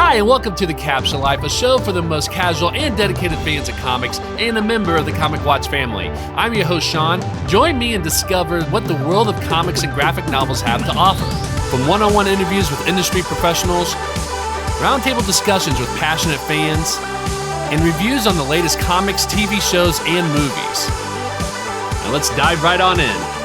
Hi, and welcome to the Captioned Life, a show for the most casual and dedicated fans of comics and a member of the Comic Watch family. I'm your host, Sean. Join me and discover what the world of comics and graphic novels have to offer. From one-on-one interviews with industry professionals, roundtable discussions with passionate fans, and reviews on the latest comics, TV shows, and movies. Now let's dive right on in.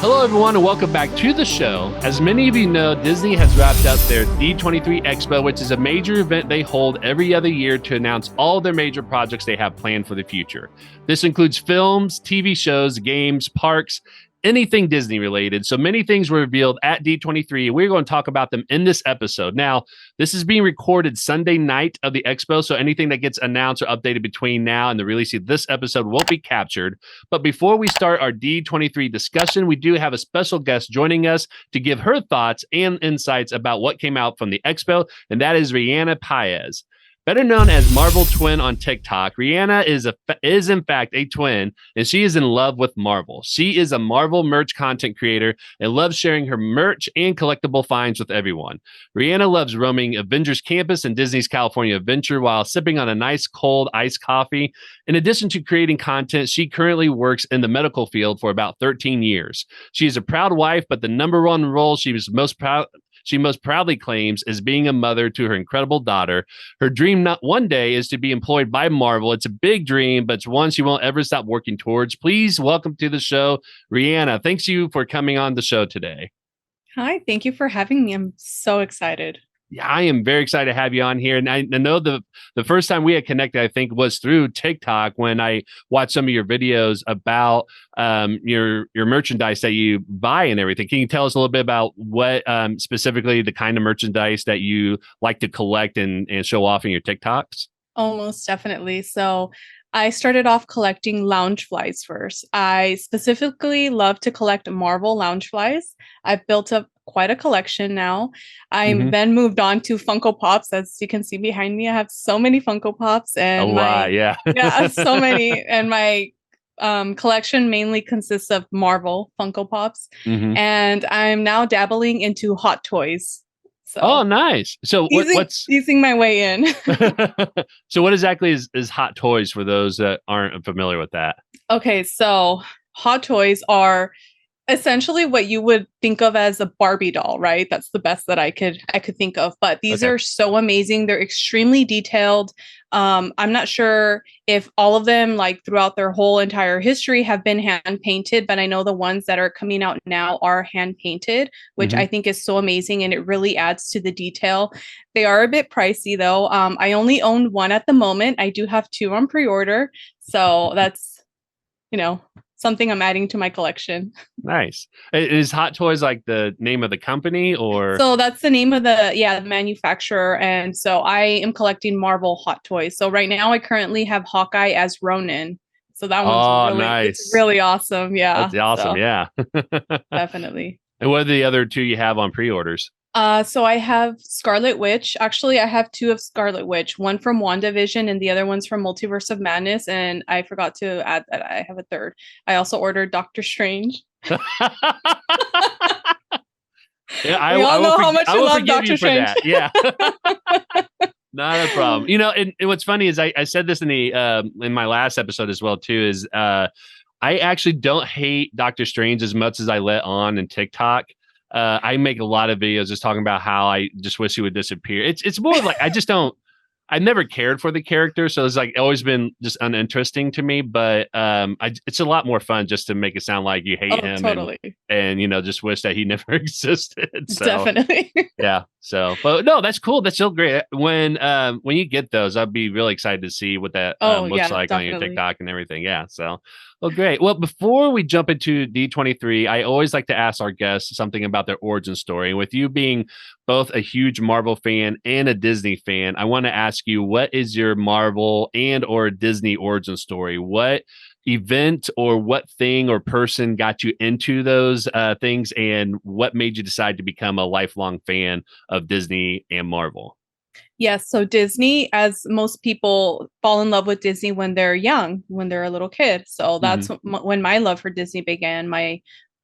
Hello, everyone, and welcome back to the show. As many of you know, Disney has wrapped up their D23 Expo, which is a major event they hold every other year to announce all their major projects they have planned for the future. This includes films, TV shows, games, parks, anything Disney related. So many things were revealed at D23. We're going to talk about them in this episode. Now, this is being recorded Sunday night of the Expo, so anything that gets announced or updated between now and the release of this episode won't be captured. But before we start our D23 discussion, we do have a special guest joining us to give her thoughts and insights about what came out from the Expo, and that is Rianna Paez. Better known as Marvel Twin on TikTok, Rianna is in fact a twin, and she is in love with Marvel. She is a Marvel merch content creator and loves sharing her merch and collectible finds with everyone. Rianna loves roaming Avengers Campus and Disney's California Adventure while sipping on a nice cold iced coffee. In addition to creating content, she currently works in the medical field for about 13 years. She is a proud wife, but the number one role she most proudly claims is being a mother to her incredible daughter. Her dream not one day is to be employed by Marvel. It's a big dream, but it's one she won't ever stop working towards. Please welcome to the show, Rianna. Thanks you for coming on the show today. Hi, thank you for having me. I'm so excited. Yeah, I am very excited to have you on here. And I know the first time we had connected, I think, was through TikTok when I watched some of your videos about your merchandise that you buy and everything. Can you tell us a little bit about what specifically the kind of merchandise that you like to collect and show off in your TikToks? Almost definitely. So I started off collecting lounge flies first. I specifically love to collect Marvel lounge flies. I've built up quite a collection now. I then moved on to Funko Pops. As you can see behind me, I have so many Funko Pops and yeah, so many. And my collection mainly consists of Marvel Funko Pops. And I'm now dabbling into Hot Toys. So oh, nice. So what's easing my way in? So what exactly is Hot Toys for those that aren't familiar with that? Okay, so Hot Toys are essentially what you would think of as a Barbie doll, right? That's the best that I could think of. But these are so amazing. They're extremely detailed. I'm not sure if all of them, like throughout their whole entire history, have been hand painted, but I know the ones that are coming out now are hand painted, which I think is so amazing, and it really adds to the detail. They are a bit pricey though. I only own one at the moment. I do have two on pre-order, so that's something I'm adding to my collection. Nice. Is Hot Toys like the name of the company or? So that's the name of the manufacturer. And so I am collecting Marvel Hot Toys. So right now I currently have Hawkeye as Ronin. So that one's nice. Really awesome. Yeah. That's awesome. So, yeah. Definitely. And what are the other two you have on pre-orders? So I have Scarlet Witch. Actually, I have two of Scarlet Witch, one from WandaVision and the other one's from Multiverse of Madness. And I forgot to add that I have a third. I also ordered Doctor Strange. Yeah, we all know how much you love Doctor Strange. Yeah. Not a problem. And what's funny is I said this in my last episode as well too, is I actually don't hate Doctor Strange as much as I let on in TikTok. I make a lot of videos just talking about how I just wish he would disappear. It's more like I never cared for the character, so it's like always been just uninteresting to me. But it's a lot more fun just to make it sound like you hate him, totally. and just wish that he never existed. So, definitely. Yeah. So, but no, that's cool. That's still great. When you get those, I'd be really excited to see what that looks like on your TikTok and everything. Yeah. So, well, great. Well, before we jump into D23, I always like to ask our guests something about their origin story. And with you being both a huge Marvel fan and a Disney fan, I want to ask you, what is your Marvel and or Disney origin story? What event or what thing or person got you into those things, and what made you decide to become a lifelong fan of Disney and Marvel? Yes, so Disney, as most people fall in love with Disney when they're young, when they're a little kid. So that's when my love for Disney began. My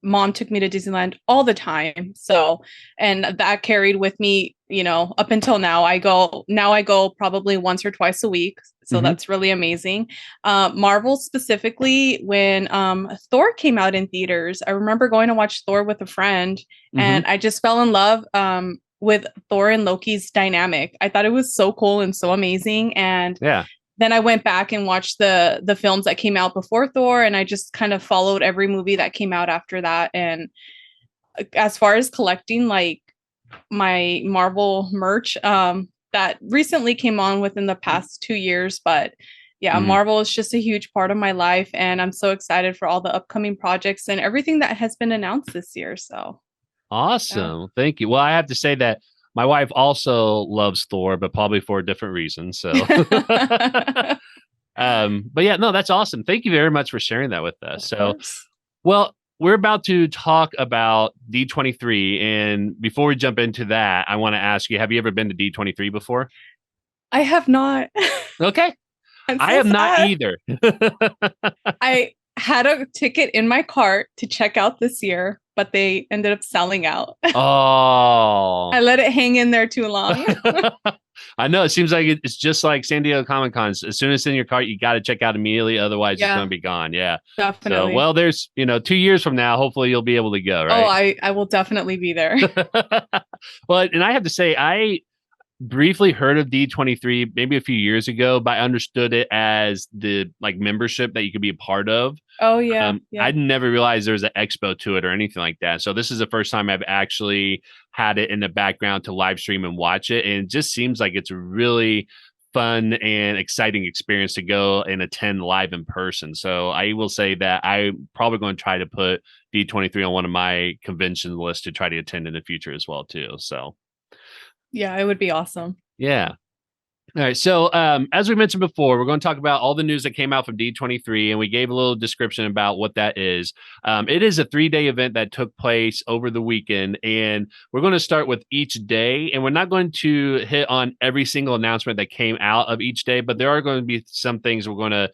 mom took me to Disneyland all the time. So, and that carried with me, up until now. I go probably once or twice a week. So Hmm. that's really amazing. Marvel specifically, when Thor came out in theaters, I remember going to watch Thor with a friend, Hmm. and I just fell in love with Thor and Loki's dynamic. I thought it was so cool and so amazing. And Yeah. then I went back and watched the films that came out before Thor, and I just kind of followed every movie that came out after that. And as far as collecting like my Marvel merch, that recently came on within the past 2 years, but yeah, Mhm. Marvel is just a huge part of my life, and I'm so excited for all the upcoming projects and everything that has been announced this year. So yeah. Awesome. Thank you. Well, I have to say that my wife also loves Thor, but probably for a different reason. So, but yeah, no, that's awesome. Thank you very much for sharing that with us. Of So, course. well, we're about to talk about D23. And before we jump into that, I want to ask you, have you ever been to D23 before? I have not. Okay. I'm I so have not sad. either. I had a ticket in my cart to check out this year, but they ended up selling out. Oh. I let it hang in there too long. I know. It seems like it's just like San Diego Comic Con. As soon as it's in your cart, you got to check out immediately. Otherwise, it's going Yeah, to be gone. Yeah. So, definitely. well, there's, 2 years from now, hopefully you'll be able to go, Oh, right? I will definitely be there. Well, and I have to say, I briefly heard of D23 maybe a few years ago, but I understood it as the like membership that you could be a part of. Oh yeah, yeah. I never realized there was an expo to it or anything like that. So this is the first time I've actually had it in the background to live stream and watch it. And it just seems like it's a really fun and exciting experience to go and attend live in person. So I will say that I'm probably going to try to put D23 on one of my convention lists to try to attend in the future as well too. So Yeah, it would be awesome. yeah. All right. So, as we mentioned before, we're going to talk about all the news that came out from D23, and we gave a little description about what that is. It is a 3-day event that took place over the weekend, and we're going to start with each day. And we're not going to hit on every single announcement that came out of each day, but there are going to be some things we're going to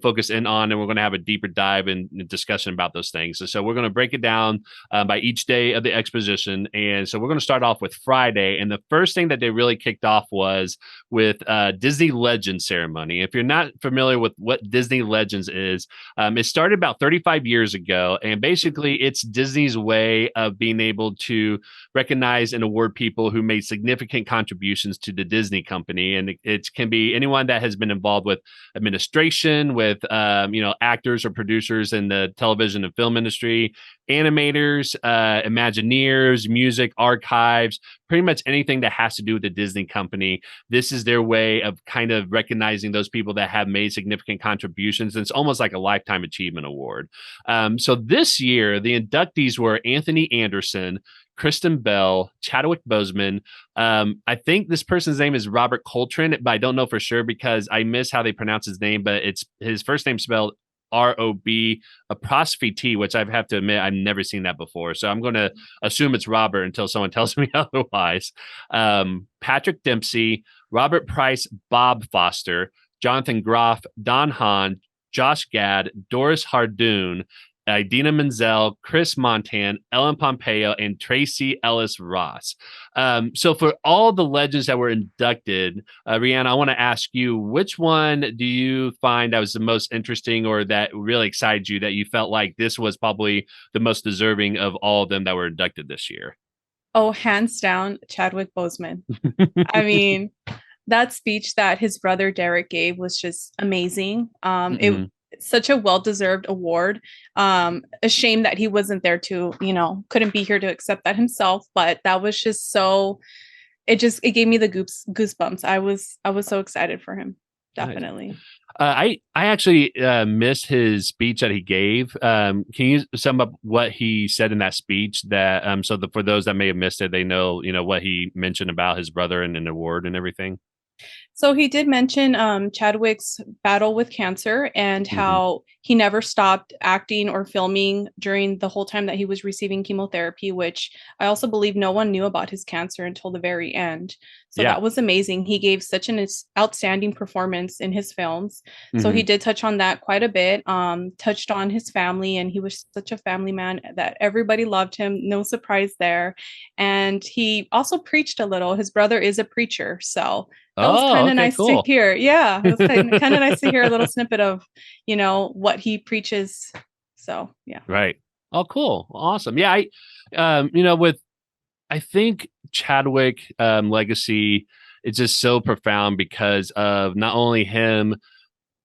focus in on, and we're going to have a deeper dive and discussion about those things. So we're going to break it down by each day of the exposition. And so we're going to start off with Friday. And the first thing that they really kicked off was with Disney Legends ceremony. If you're not familiar with what Disney Legends is, it started about 35 years ago, and basically it's Disney's way of being able to recognize and award people who made significant contributions to the Disney company, and it can be anyone that has been involved with administration, with actors or producers in the television and film industry, animators, Imagineers, music archives, pretty much anything that has to do with the Disney company. This is their way of kind of recognizing those people that have made significant contributions. And it's almost like a lifetime achievement award. So this year, the inductees were Anthony Anderson, Kristen Bell, Chadwick Boseman. I think this person's name is Robert Coltrane, but I don't know for sure because I miss how they pronounce his name, but it's his first name spelled ROB apostrophe T, which I have to admit I've never seen that before. So I'm going to assume it's Robert until someone tells me otherwise. Patrick Dempsey, Robert Price, Bob Foster, Jonathan Groff, Don Hahn, Josh Gad, Doris Hardoon, Idina Menzel, Chris Montan, Ellen Pompeo, and Tracy Ellis Ross. So for all the legends that were inducted, Rianna, I want to ask you, which one do you find that was the most interesting or that really excited you that you felt like this was probably the most deserving of all of them that were inducted this year? Oh, hands down, Chadwick Boseman. I mean, that speech that his brother Derek gave was just amazing. Mm-hmm. Such a well-deserved award. A shame that he wasn't there to, couldn't be here to accept that himself, but that was just so it gave me the goosebumps. I was so excited for him. Nice. Definitely. I actually missed his speech that he gave. Can you sum up what he said in that speech? That for those that may have missed it, they know what he mentioned about his brother and an award and everything. So he did mention Chadwick's battle with cancer and Hmm. how he never stopped acting or filming during the whole time that he was receiving chemotherapy, which I also believe no one knew about his cancer until the very end. So Yeah. that was amazing. He gave such an outstanding performance in his films. So he did touch on that quite a bit, touched on his family, and he was such a family man that everybody loved him. No surprise there. And he also preached a little. His brother is a preacher. So that was Oh, kind of okay, nice to cool. hear. Yeah, it was kind of nice to hear a little snippet of, what he preaches. So, yeah. Right. Oh, cool. Awesome. Yeah, with I think Chadwick legacy is just so profound because of not only him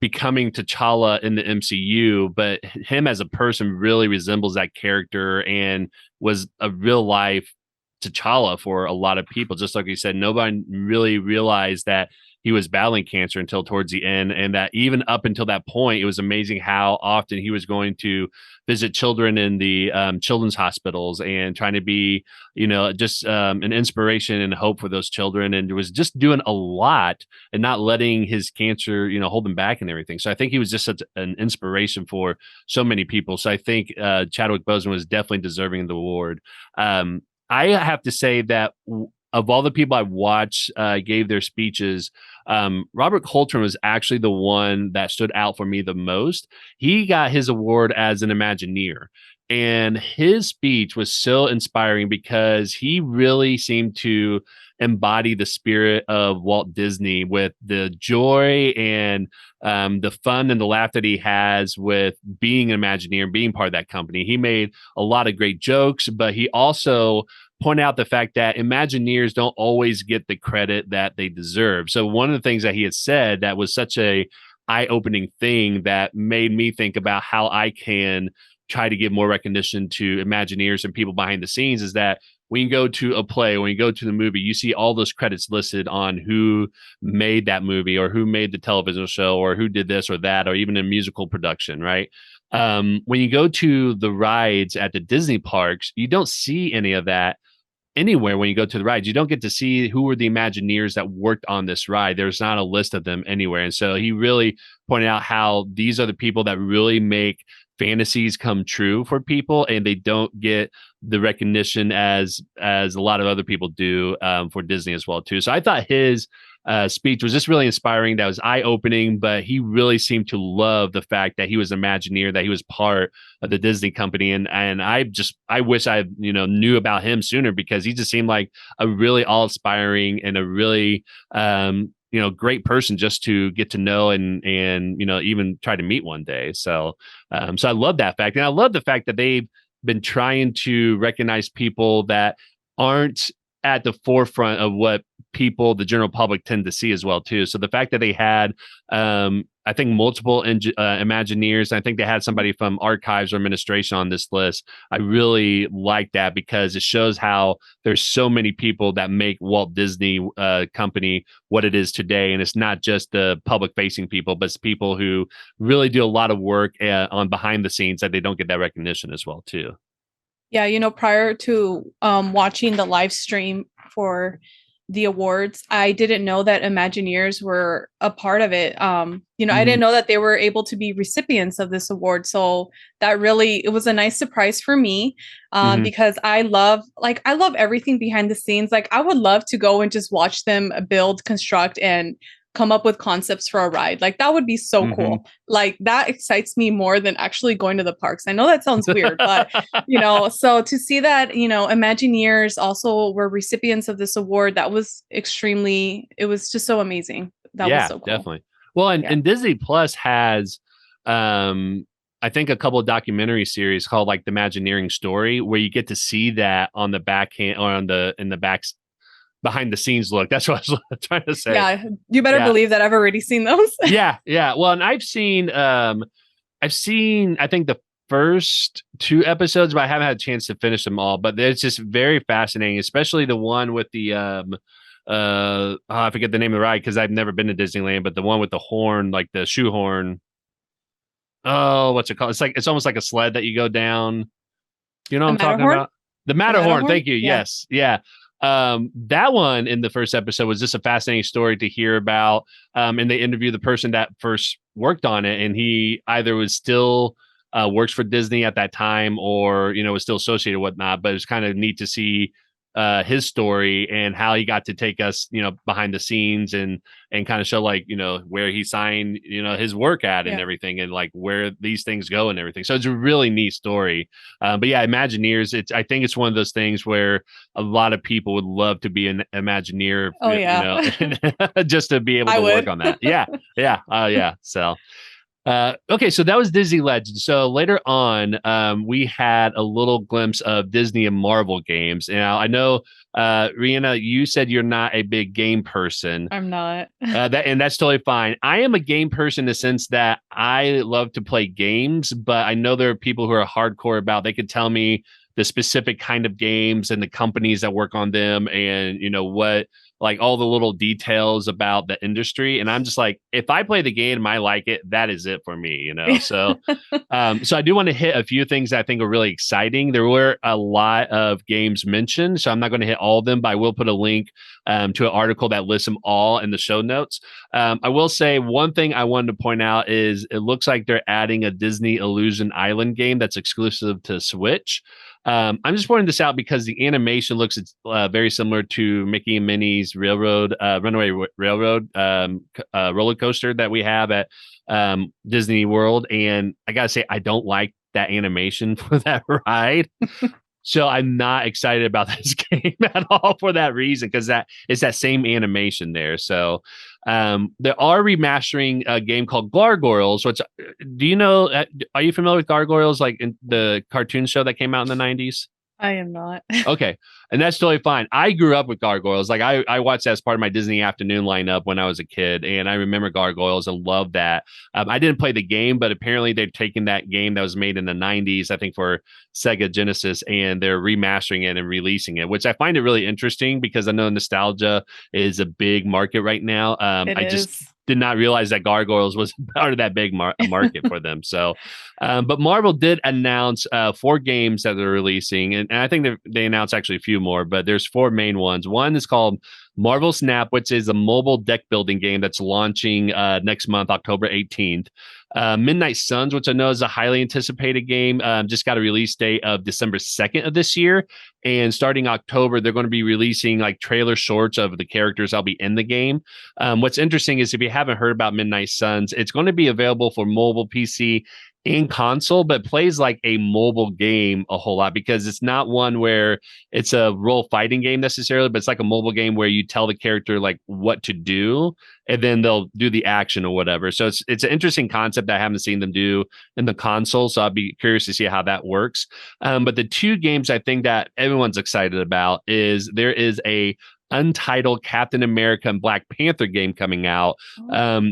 becoming T'Challa in the MCU, but him as a person really resembles that character and was a real life T'Challa for a lot of people. Just like you said, nobody really realized that he was battling cancer until towards the end, and that even up until that point, it was amazing how often he was going to visit children in the children's hospitals and trying to be, just an inspiration and hope for those children, and was just doing a lot and not letting his cancer, hold him back and everything. So I think he was just such an inspiration for so many people. So I think Chadwick Boseman was definitely deserving of the award. I have to say that of all the people I watched gave their speeches, Robert Coltrane was actually the one that stood out for me the most. He got his award as an Imagineer. And his speech was so inspiring because he really seemed to embody the spirit of Walt Disney with the joy and the fun and the laugh that he has with being an Imagineer and being part of that company. He made a lot of great jokes, but he also pointed out the fact that Imagineers don't always get the credit that they deserve. So one of the things that he had said that was such a eye-opening thing that made me think about how I can try to give more recognition to Imagineers and people behind the scenes is that when you go to a play, when you go to the movie, you see all those credits listed on who made that movie or who made the television show or who did this or that, or even a musical production, right? When you go to the rides at the Disney parks, you don't see any of that anywhere. When you go to the rides, you don't get to see who were the Imagineers that worked on this ride. There's not a list of them anywhere. And so he really pointed out how these are the people that really make fantasies come true for people, and they don't get the recognition as a lot of other people do for Disney as well too. So I thought his speech was just really inspiring. That was eye-opening, but he really seemed to love the fact that he was an Imagineer, that he was part of the Disney company, and I wish I knew about him sooner, because he just seemed like a really awe-inspiring and a really great person just to get to know and even try to meet one day. So I love that fact, and I love the fact that they've been trying to recognize people that aren't at the forefront of what people, the general public, tend to see as well too. So the fact that they had, I think, multiple Imagineers, I think they had somebody from archives or administration on this list. I really like that because it shows how there's so many people that make Walt Disney Company what it is today. And it's not just the public facing people, but it's people who really do a lot of work on behind the scenes that they don't get that recognition as well too. Yeah, prior to watching the live stream for the awards, I didn't know that Imagineers were a part of it. I didn't know that they were able to be recipients of this award. So it was a nice surprise for me because I love everything behind the scenes. Like, I would love to go and just watch them build, construct, and come up with concepts for a ride. Like, that would be so cool. Like, that excites me more than actually going to the parks. I know that sounds weird, but so to see that, Imagineers also were recipients of this award, it was just so amazing. That was so cool. Definitely. Well, and Disney Plus has I think a couple of documentary series called like the Imagineering Story, where you get to see that on the backhand or in the back behind the scenes look. That's what I was trying to say. Yeah, you better believe that I've already seen those. Yeah. Well, and I've seen I think the first 2 episodes, but I haven't had a chance to finish them all. But it's just very fascinating, especially the one with the I forget the name of the ride because I've never been to Disneyland, but the one with the horn, like the shoehorn. Oh, what's it called? It's almost like a sled that you go down. You know what I'm talking about? The Matterhorn. Thank you. Yeah. Yes. Yeah. That one in the first episode was just a fascinating story to hear about. And they interview the person that first worked on it, and he either was still works for Disney at that time, or was still associated with whatnot. But it's kind of neat to see his story and how he got to take us behind the scenes and kind of show like where he signed his work at and everything, and like where these things go and everything. So it's a really neat story. But yeah, Imagineers, I think it's one of those things where a lot of people would love to be an Imagineer. Oh yeah. Just to be able to work on that. Yeah. So okay, so that was Disney Legends. So later on, we had a little glimpse of Disney and Marvel games. Now, I know, Rianna, you said you're not a big game person. I'm not. And that's totally fine. I am a game person in the sense that I love to play games, but I know there are people who are hardcore about. They could tell me the specific kind of games and the companies that work on them, and what, like all the little details about the industry. And I'm just like, if I play the game and I like it, that is it for me, So, so I do want to hit a few things that I think are really exciting. There were a lot of games mentioned, so I'm not going to hit all of them, but I will put a link to an article that lists them all in the show notes. I will say one thing I wanted to point out is it looks like they're adding a Disney Illusion Island game that's exclusive to Switch. I'm just pointing this out because the animation looks very similar to Mickey and Minnie's Runaway Railroad roller coaster that we have at Disney World. And I got to say, I don't like that animation for that ride. So I'm not excited about this game at all for that reason, because that is that same animation there. So they are remastering a game called Gargoyles, which do you know? Are you familiar with Gargoyles, like in the cartoon show that came out in the 90s? I am not. Okay. And that's totally fine. I grew up with Gargoyles. Like I watched that as part of my Disney afternoon lineup when I was a kid. And I remember Gargoyles and loved that. I didn't play the game, but apparently they've taken that game that was made in the 90s, I think for Sega Genesis, and they're remastering it and releasing it, which I find it really interesting because I know nostalgia is a big market right now. Just did not realize that Gargoyles was part of that big market for them. So, but Marvel did announce 4 games that they're releasing. And I think they announced actually a few more, but there's 4 main ones. One is called Marvel Snap, which is a mobile deck building game that's launching next month, October 18th. Midnight Suns, which I know is a highly anticipated game, just got a release date of December 2nd of this year. And starting October, they're going to be releasing like trailer shorts of the characters that'll be in the game. What's interesting is if you haven't heard about Midnight Suns, it's going to be available for mobile, PC, and console, but plays like a mobile game a whole lot because it's not one where it's a role fighting game necessarily, but it's like a mobile game where you tell the character like what to do and then they'll do the action or whatever. So it's an interesting concept that I haven't seen them do in the console. So I'll be curious to see how that works. But the 2 games I think that everyone's excited about is there is a untitled Captain America and Black Panther game coming out.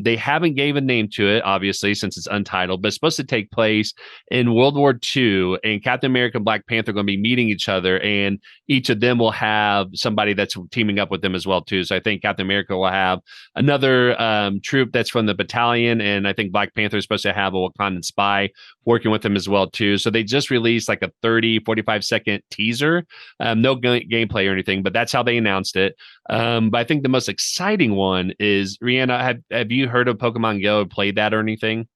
They haven't gave a name to it, obviously, since it's untitled, but it's supposed to take place in World War II, and Captain America and Black Panther are going to be meeting each other, and each of them will have somebody that's teaming up with them as well, too. So I think Captain America will have another troop that's from the battalion, and I think Black Panther is supposed to have a Wakandan spy working with them as well, too. So they just released like a 45-second teaser, no gameplay or anything, but that's how they announced it. But I think the most exciting one is, Rianna, have you heard of Pokemon Go, played that or anything?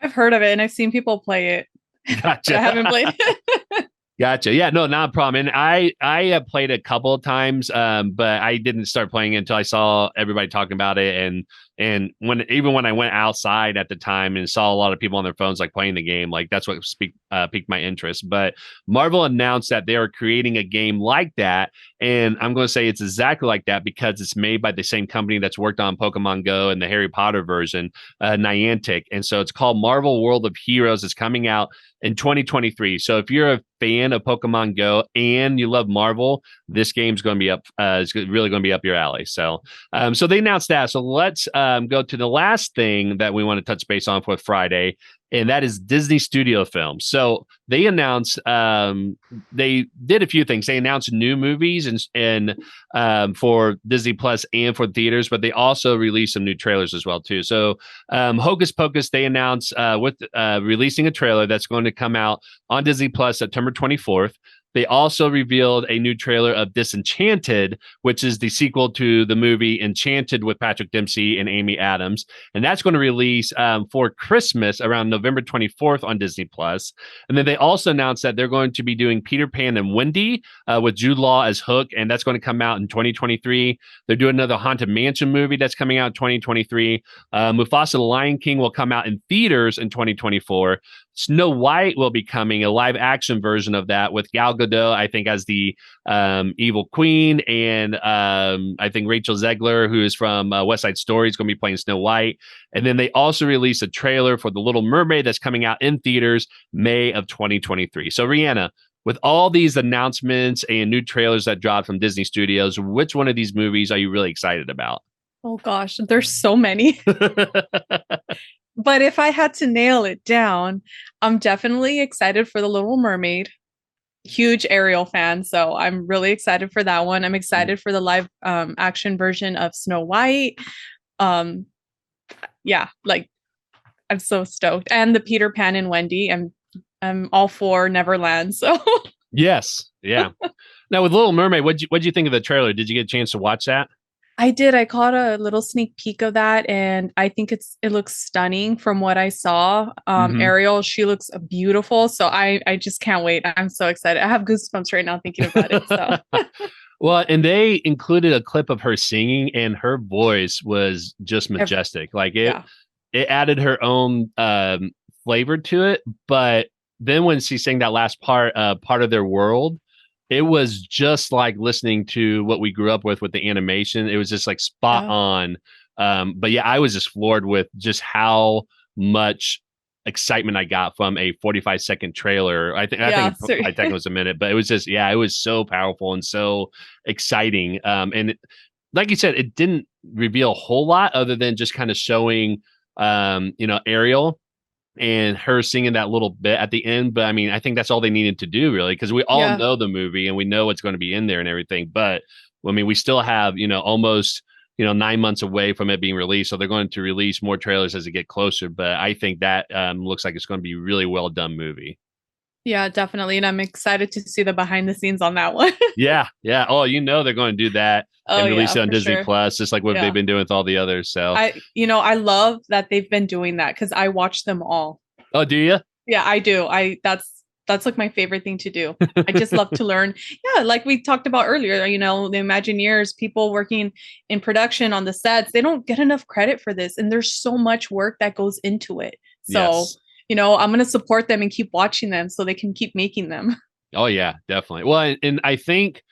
I've heard of it and I've seen people play it. Gotcha. I haven't played it. Gotcha. Yeah, no, not a problem. And I have played a couple of times, but I didn't start playing it until I saw everybody talking about it. And when I went outside at the time and saw a lot of people on their phones like playing the game, like that's what piqued my interest. But Marvel announced that they are creating a game like that, and I'm going to say it's exactly like that because it's made by the same company that's worked on Pokemon Go and the Harry Potter version, Niantic. And so it's called Marvel World of Heroes. It's coming out in 2023. So if you're a fan of Pokemon Go and you love Marvel, this game's going to be up. It's really going to be up your alley. So, so they announced that. So let's go to the last thing that we want to touch base on for Friday, and that is Disney Studio Films. So they announced, they did a few things. They announced new movies and for Disney Plus and for theaters, but they also released some new trailers as well too. So Hocus Pocus, they announced with releasing a trailer that's going to come out on Disney Plus September 24th. They also revealed a new trailer of Disenchanted, which is the sequel to the movie Enchanted with Patrick Dempsey and Amy Adams. And that's going to release for Christmas around November 24th on Disney Plus. And then they also announced that they're going to be doing Peter Pan and Wendy with Jude Law as Hook. And that's going to come out in 2023. They're doing another Haunted Mansion movie that's coming out in 2023. Mufasa the Lion King will come out in theaters in 2024. Snow White will be coming, a live action version of that with Gal Gadot, I think, as the evil queen. And I think Rachel Zegler, who is from West Side Story, is going to be playing Snow White. And then they also released a trailer for The Little Mermaid that's coming out in theaters May of 2023. So, Rianna, with all these announcements and new trailers that dropped from Disney Studios, which one of these movies are you really excited about? Oh gosh, there's so many. But if I had to nail it down, I'm definitely excited for The Little Mermaid. Huge Ariel fan, so I'm really excited for that one. I'm excited for the live action version of Snow White. Yeah, like I'm so stoked. And the Peter Pan and Wendy. I'm all for Neverland. So Yes, yeah. Now with Little Mermaid, what'd you think of the trailer? Did you get a chance to watch that? I did. I caught a little sneak peek of that, and I think it looks stunning from what I saw. Mhm. Ariel, she looks beautiful, so I just can't wait. I'm so excited. I have goosebumps right now thinking about it. So Well, and they included a clip of her singing, and her voice was just majestic. Like yeah, it added her own flavor to it. But then when she sang that last part of their world, it was just like listening to what we grew up with the animation. It was just like spot yeah, on. But yeah, I was just floored with just how much excitement I got from a 45-second trailer. I think yeah. it technically was a minute, but it was just, yeah, it was so powerful and so exciting. Like you said, it didn't reveal a whole lot other than just kind of showing Ariel and her singing that little bit at the end. But I mean, I think that's all they needed to do, really, because we all Yeah. know the movie and we know what's going to be in there and everything. But I mean, we still have, almost 9 months away from it being released. So they're going to release more trailers as they get closer. But I think that looks like it's going to be a really well done movie. Yeah, definitely. And I'm excited to see the behind the scenes on that one. Yeah, yeah. Oh, they're going to do that Oh and release yeah, it on for Disney sure. Plus, just like what they've Yeah. been doing with all the others. So, I love that they've been doing that because I watch them all. oh, do you? Yeah, I do. That's like my favorite thing to do. I just love to learn. Yeah, like we talked about earlier, the Imagineers, people working in production on the sets, they don't get enough credit for this. And there's so much work that goes into it. So, Yes. I'm going to support them and keep watching them so they can keep making them. Oh yeah, definitely. Well, and I think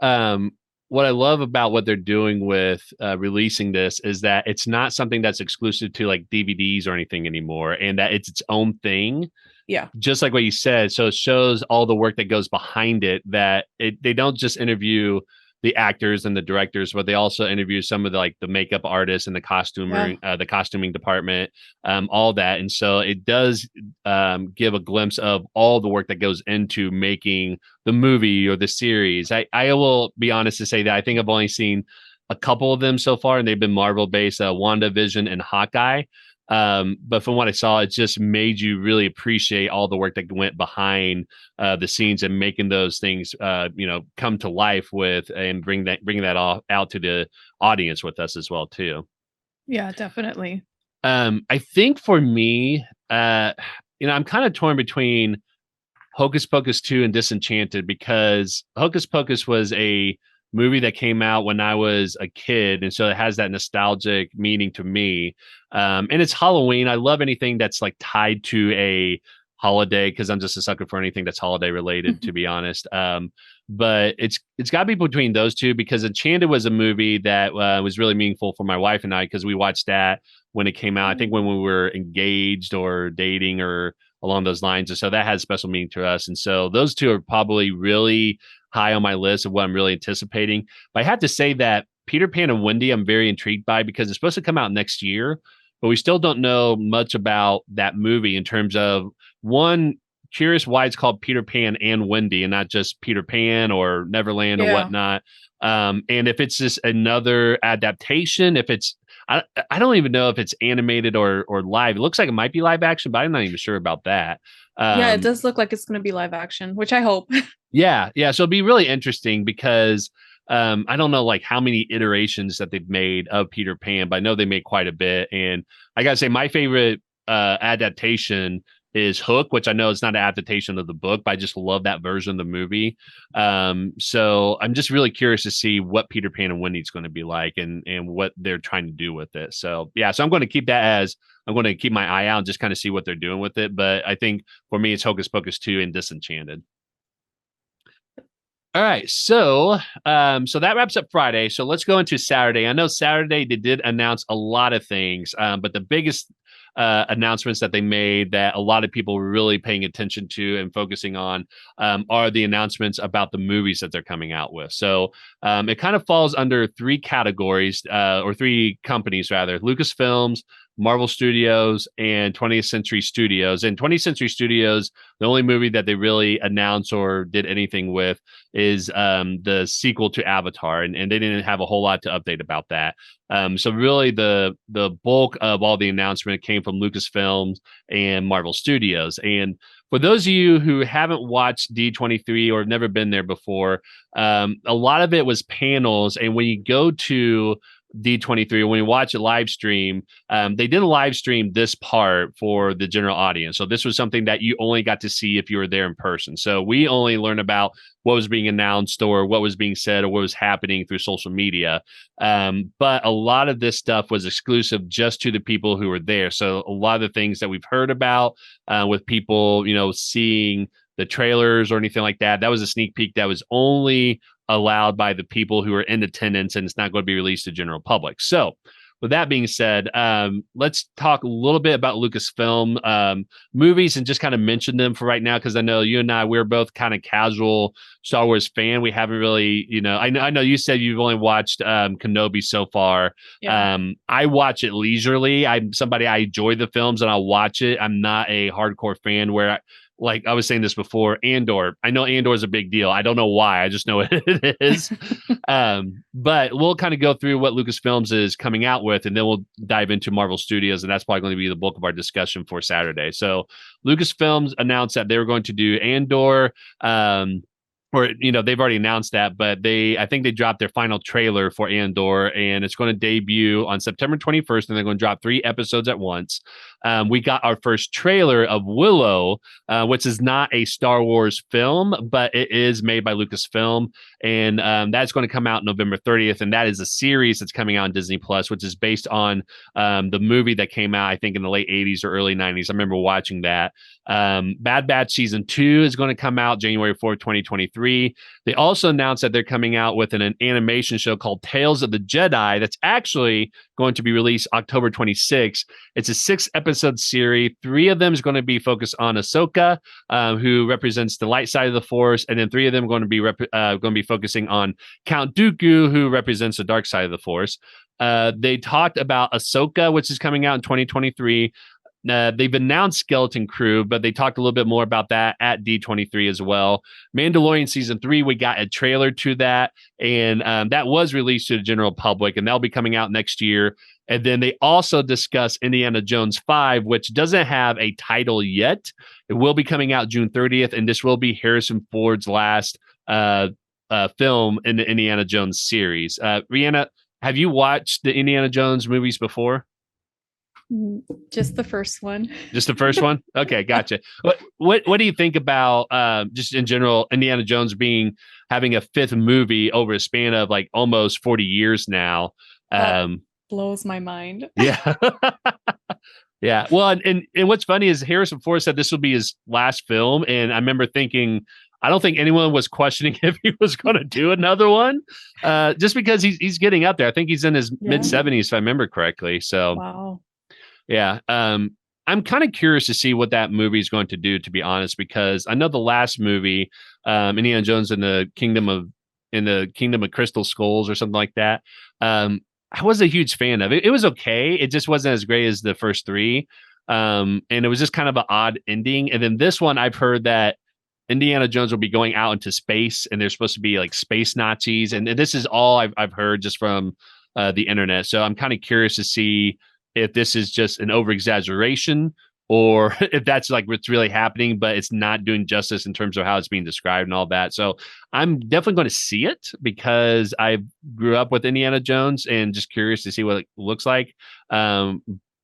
um, what I love about what they're doing with releasing this is that it's not something that's exclusive to like DVDs or anything anymore, and that it's its own thing. Yeah. Just like what you said, so it shows all the work that goes behind it. That they don't just interview the actors and the directors, but they also interview some of the makeup artists and the Yeah. the costuming department, all that. And so it does give a glimpse of all the work that goes into making the movie or the series. I will be honest to say that I think I've only seen a couple of them so far, and they've been Marvel based, WandaVision and Hawkeye. But from what I saw, it just made you really appreciate all the work that went behind the scenes and making those things, come to life with and bringing that all out to the audience with us as well too. Yeah, definitely. I think for me, I'm kind of torn between Hocus Pocus 2 and Disenchanted because Hocus Pocus was a movie that came out when I was a kid. And so it has that nostalgic meaning to me. And it's Halloween. I love anything that's like tied to a holiday because I'm just a sucker for anything that's holiday related, to be honest. But it's got to be between those two because Enchanted was a movie that was really meaningful for my wife and I because we watched that when it came out. I think when we were engaged or dating or along those lines. And so that has special meaning to us. And so those two are probably really high on my list of what I'm really anticipating. But I have to say that Peter Pan and Wendy, I'm very intrigued by because it's supposed to come out next year, but we still don't know much about that movie in terms of one, curious why it's called Peter Pan and Wendy and not just Peter Pan or Neverland or Yeah. whatnot. And if it's just another adaptation, if it's I don't even know if it's animated or live. It looks like it might be live action, but I'm not even sure about that. Yeah, it does look like it's going to be live action, which I hope. Yeah, yeah. So it'll be really interesting because I don't know like how many iterations that they've made of Peter Pan, but I know they made quite a bit. And I gotta say, my favorite adaptation is Hook, which I know is not an adaptation of the book, but I just love that version of the movie. So I'm just really curious to see what Peter Pan and Wendy's going to be like and what they're trying to do with it. So yeah, so I'm going to keep that as I'm going to keep my eye out and just kind of see what they're doing with it. But I think for me, it's Hocus Pocus 2 and Disenchanted. All right, so that wraps up Friday. So let's go into Saturday. I know Saturday they did announce a lot of things, but the biggest announcements that they made that a lot of people were really paying attention to and focusing on are the announcements about the movies that they're coming out with. So it kind of falls under three categories or three companies rather: Lucasfilms, Marvel Studios, and 20th Century Studios. And 20th Century Studios, the only movie that they really announced or did anything with is the sequel to Avatar, and they didn't have a whole lot to update about that. So really, the bulk of all the announcement came from Lucasfilms and Marvel Studios. And for those of you who haven't watched D23 or never been there before, a lot of it was panels. And when you go to D23, when you watch a live stream, they didn't live stream this part for the general audience. So this was something that you only got to see if you were there in person. So we only learned about what was being announced or what was being said or what was happening through social media. But a lot of this stuff was exclusive just to the people who were there. So a lot of the things that we've heard about with people, seeing the trailers or anything like that, that was a sneak peek that was only allowed by the people who are in attendance, and it's not going to be released to general public. So with that being said, let's talk a little bit about Lucasfilm movies and just kind of mention them for right now, because I know you and I, we're both kind of casual Star Wars fan. We haven't really, I know you said you've only watched Kenobi so far. Yeah. I watch it leisurely. I enjoy the films and I'll watch it. I'm not a hardcore fan where like I was saying this before, Andor. I know Andor is a big deal. I don't know why. I just know it is. But we'll kind of go through what Lucasfilms is coming out with, and then we'll dive into Marvel Studios, and that's probably going to be the bulk of our discussion for Saturday. So Lucasfilms announced that they were going to do Andor. Or they've already announced that, but I think they dropped their final trailer for Andor, and it's going to debut on September 21st, and they're going to drop 3 episodes at once. We got our first trailer of Willow, which is not a Star Wars film, but it is made by Lucasfilm, and that's going to come out November 30th, and that is a series that's coming out on Disney Plus, which is based on the movie that came out, I think, in the late 80s or early 90s. I remember watching that. Bad Batch Season 2 is going to come out January 4th, 2023. They also announced that they're coming out with an animation show called Tales of the Jedi that's actually going to be released October 26th. It's a 6-episode series. 3 of them is going to be focused on Ahsoka, who represents the light side of the Force, and then 3 of them are going to be focusing on Count Dooku, who represents the dark side of the Force. They talked about Ahsoka, which is coming out in 2023. They've announced Skeleton Crew, but they talked a little bit more about that at D23 as well. Mandalorian Season 3, we got a trailer to that, and that was released to the general public, and that'll be coming out next year. And then they also discussed Indiana Jones 5, which doesn't have a title yet. It will be coming out June 30th, and this will be Harrison Ford's last film in the Indiana Jones series. Rianna, have you watched the Indiana Jones movies before? Just the first one. Just the first one? Okay, gotcha. What do you think about just in general Indiana Jones having a 5th movie over a span of like almost 40 years now? Blows my mind. Yeah. Yeah. Well, and what's funny is Harrison Ford said this will be his last film, and I remember thinking, I don't think anyone was questioning if he was going to do another one, just because he's getting up there. I think he's in his mid-70s, if I remember correctly. So. Wow. Yeah. I'm kind of curious to see what that movie is going to do, to be honest, because I know the last movie, Indiana Jones in the Kingdom of Crystal Skulls or something like that. I was a huge fan of it. It was okay. It just wasn't as great as the first 3. And it was just kind of an odd ending. And then this one, I've heard that Indiana Jones will be going out into space, and they're supposed to be like space Nazis. And this is all I've heard just from the internet. So I'm kind of curious to see if this is just an over exaggeration or if that's like what's really happening, but it's not doing justice in terms of how it's being described and all that. So I'm definitely going to see it because I grew up with Indiana Jones and just curious to see what it looks like.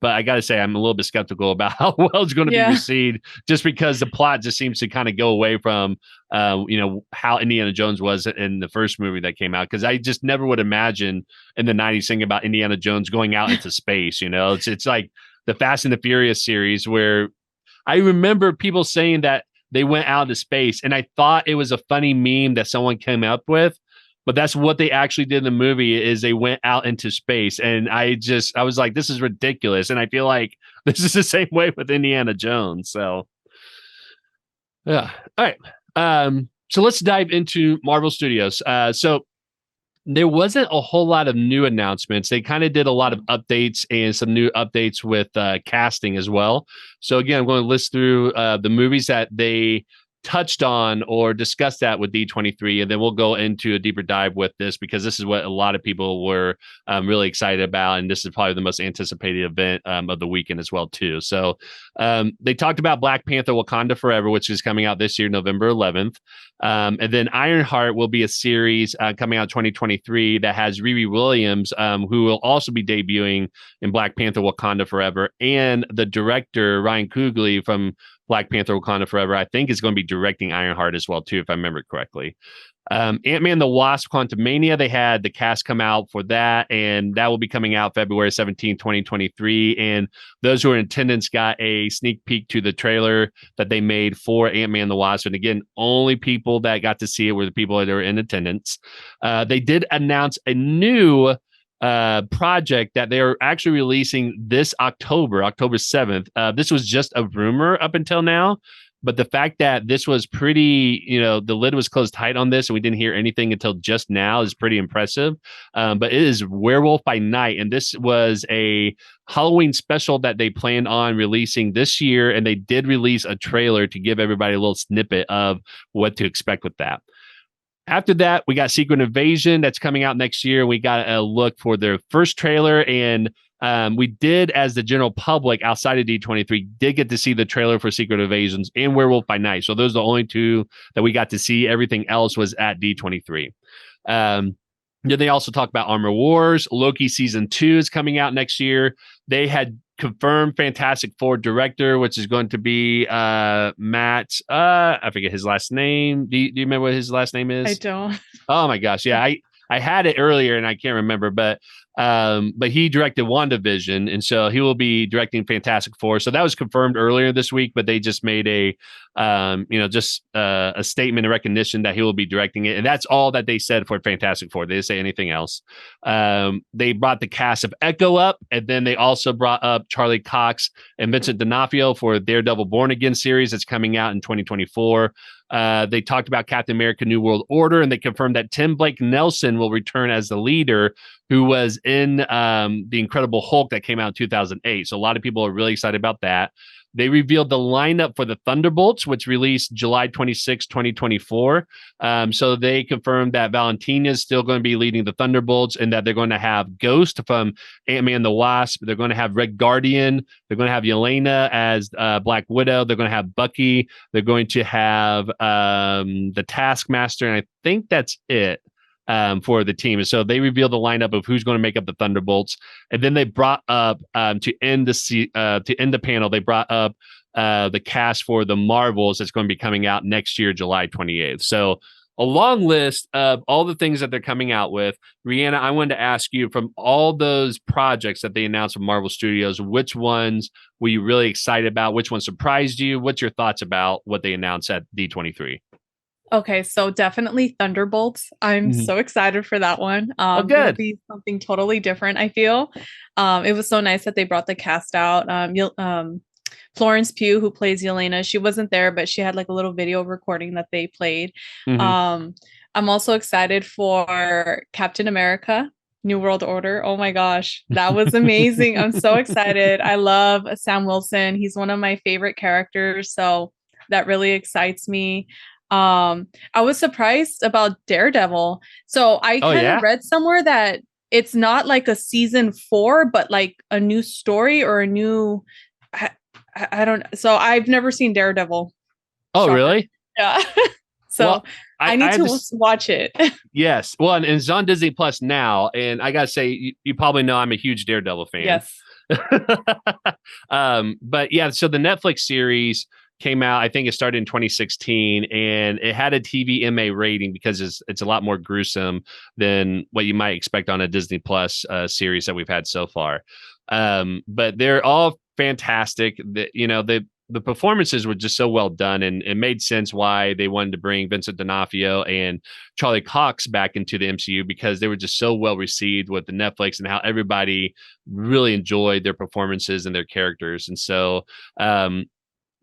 But I got to say, I'm a little bit skeptical about how well it's going to be Yeah. received, just because the plot just seems to kind of go away from, how Indiana Jones was in the first movie that came out. Because I just never would imagine in the '90s thinking about Indiana Jones going out into space. It's like the Fast and the Furious series where I remember people saying that they went out into space, and I thought it was a funny meme that someone came up with, but that's what they actually did in the movie is they went out into space. And I was like, this is ridiculous. And I feel like this is the same way with Indiana Jones. So yeah. All right. So let's dive into Marvel Studios. So there wasn't a whole lot of new announcements. They kind of did a lot of updates and some new updates with casting as well. So again, I'm going to list through the movies that they touched on or discussed that with D23, and then we'll go into a deeper dive with this because this is what a lot of people were really excited about, and this is probably the most anticipated event of the weekend as well too. So they talked about Black Panther: Wakanda Forever, which is coming out this year, November 11th. And then Ironheart will be a series coming out 2023 that has Riri Williams, who will also be debuting in Black Panther: Wakanda Forever, and the director Ryan Coogler from Black Panther: Wakanda Forever, I think, is going to be directing Ironheart as well too, if I remember correctly. Ant-Man the Wasp: Quantumania, they had the cast come out for that, and that will be coming out February 17, 2023. And those who are in attendance got a sneak peek to the trailer that they made for Ant-Man the Wasp. And again, only people that got to see it were the people that are in attendance. They did announce a new project that they're actually releasing this October 7th. This was just a rumor up until now, but the fact that this was pretty, the lid was closed tight on this and we didn't hear anything until just now is pretty impressive. But it is Werewolf by Night, and this was a Halloween special that they planned on releasing this year, and they did release a trailer to give everybody a little snippet of what to expect with that. After that, we got Secret Invasion that's coming out next year. We got a look for their first trailer, and we did, as the general public outside of D23, did get to see the trailer for Secret Invasions and Werewolf by Night. So those are the only two that we got to see. Everything else was at D23. Then they also talked about Armor Wars. Loki season 2 is coming out next year. They had confirmed Fantastic Four director, which is going to be Matt. I forget his last name. Do you remember what his last name is? I don't. Oh my gosh, yeah, I had it earlier and I can't remember, but he directed WandaVision, and so he will be directing Fantastic Four. So that was confirmed earlier this week, but they just made a statement of recognition that he will be directing it, and that's all that they said for Fantastic Four. They didn't say anything else. They brought the cast of Echo up, and then they also brought up Charlie Cox and Vincent D'Onofrio for Daredevil Born Again series that's coming out in 2024. They talked about Captain America: New World Order, and they confirmed that Tim Blake Nelson will return as the leader, who was in The Incredible Hulk that came out in 2008. So a lot of people are really excited about that. They revealed the lineup for the Thunderbolts, which released July 26, 2024. So they confirmed that Valentina is still going to be leading the Thunderbolts, and that they're going to have Ghost from Ant-Man the Wasp. They're going to have Red Guardian. They're going to have Yelena as Black Widow. They're going to have Bucky. They're going to have the Taskmaster, and I think that's it. For the team. And so they revealed the lineup of who's going to make up the Thunderbolts. And then they brought up to end the panel, they brought up the cast for the Marvels that's going to be coming out next year, July 28th. So a long list of all the things that they're coming out with. Rianna, I wanted to ask you, from all those projects that they announced from Marvel Studios, which ones were you really excited about? Which one surprised you? What's your thoughts about what they announced at D23? Okay, so definitely Thunderbolts. I'm so excited for that one. Good. It'll be something totally different, I feel. It was so nice that they brought the cast out. Florence Pugh, who plays Yelena, she wasn't there, but she had like a little video recording that they played. I'm also excited for Captain America: New World Order. Oh my gosh, that was amazing. I'm so excited. I love Sam Wilson. He's one of my favorite characters, so that really excites me. I was surprised about Daredevil. So I kind of read somewhere that it's not like a season 4, but like a new story or a new, I don't. So I've never seen Daredevil. Oh, Shocker. really? Yeah. So Well, I I need have to this. watch it. Yes. Well, and it's on Disney Plus now. And I got to say, you probably know I'm a huge Daredevil fan. Yes. But yeah, so the Netflix series came out, I think it started in 2016, and it had a TVMA rating because it's a lot more gruesome than what you might expect on a Disney Plus series that we've had so far. But they're all fantastic. The performances were just so well done, and it made sense why they wanted to bring Vincent D'Onofrio and Charlie Cox back into the MCU, because they were just so well received with the Netflix and how everybody really enjoyed their performances and their characters. And so,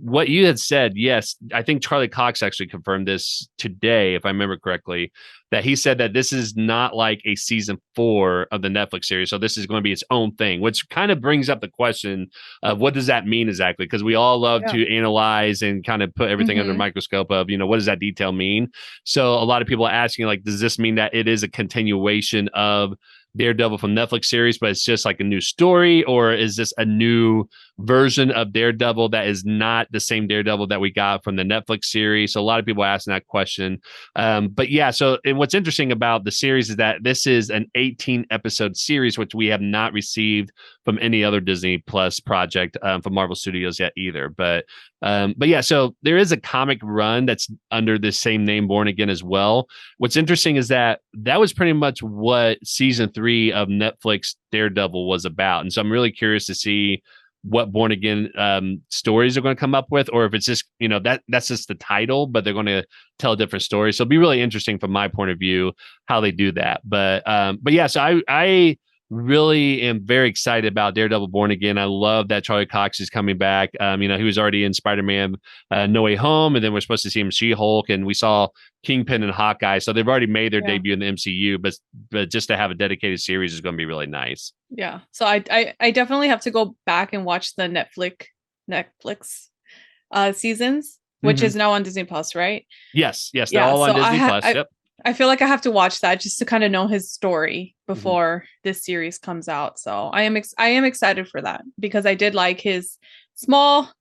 what you had said, yes, I think Charlie Cox actually confirmed this today, if I remember correctly, that he said that this is not like a season 4 of the Netflix series. So this is going to be its own thing, which kind of brings up the question of what does that mean exactly? Because we all love Yeah. to analyze and kind of put everything under a Hmm. microscope of, what does that detail mean? So a lot of people are asking, like, does this mean that it is a continuation of Daredevil from Netflix series, but it's just like a new story, or is this a new version of Daredevil that is not the same Daredevil that we got from the Netflix series? So a lot of people are asking that question. But yeah, so and what's interesting about the series is that this is an 18 episode series, which we have not received from any other Disney Plus project from Marvel Studios yet either. But yeah, so there is a comic run that's under the same name, Born Again, as well. What's interesting is that was pretty much what season 3 of Netflix Daredevil was about, and so I'm really curious to see what Born Again stories are going to come up with, or if it's just that's just the title, but they're going to tell a different story. So it'll be really interesting from my point of view how they do that. But yeah, so I really am very excited about Daredevil Born Again. I love that Charlie Cox is coming back. He was already in Spider-Man No Way Home, and then we're supposed to see him She-Hulk, and we saw Kingpin and Hawkeye. So they've already made their Yeah. debut in the MCU, but just to have a dedicated series is going to be really nice. Yeah. So I definitely have to go back and watch the Netflix seasons, which is now on Disney Plus, right? Yes, they're Yeah. all on So Disney Plus. Yep. I feel like I have to watch that just to kind of know his story Mhm. before this series comes out. So I am excited for that because I did like his small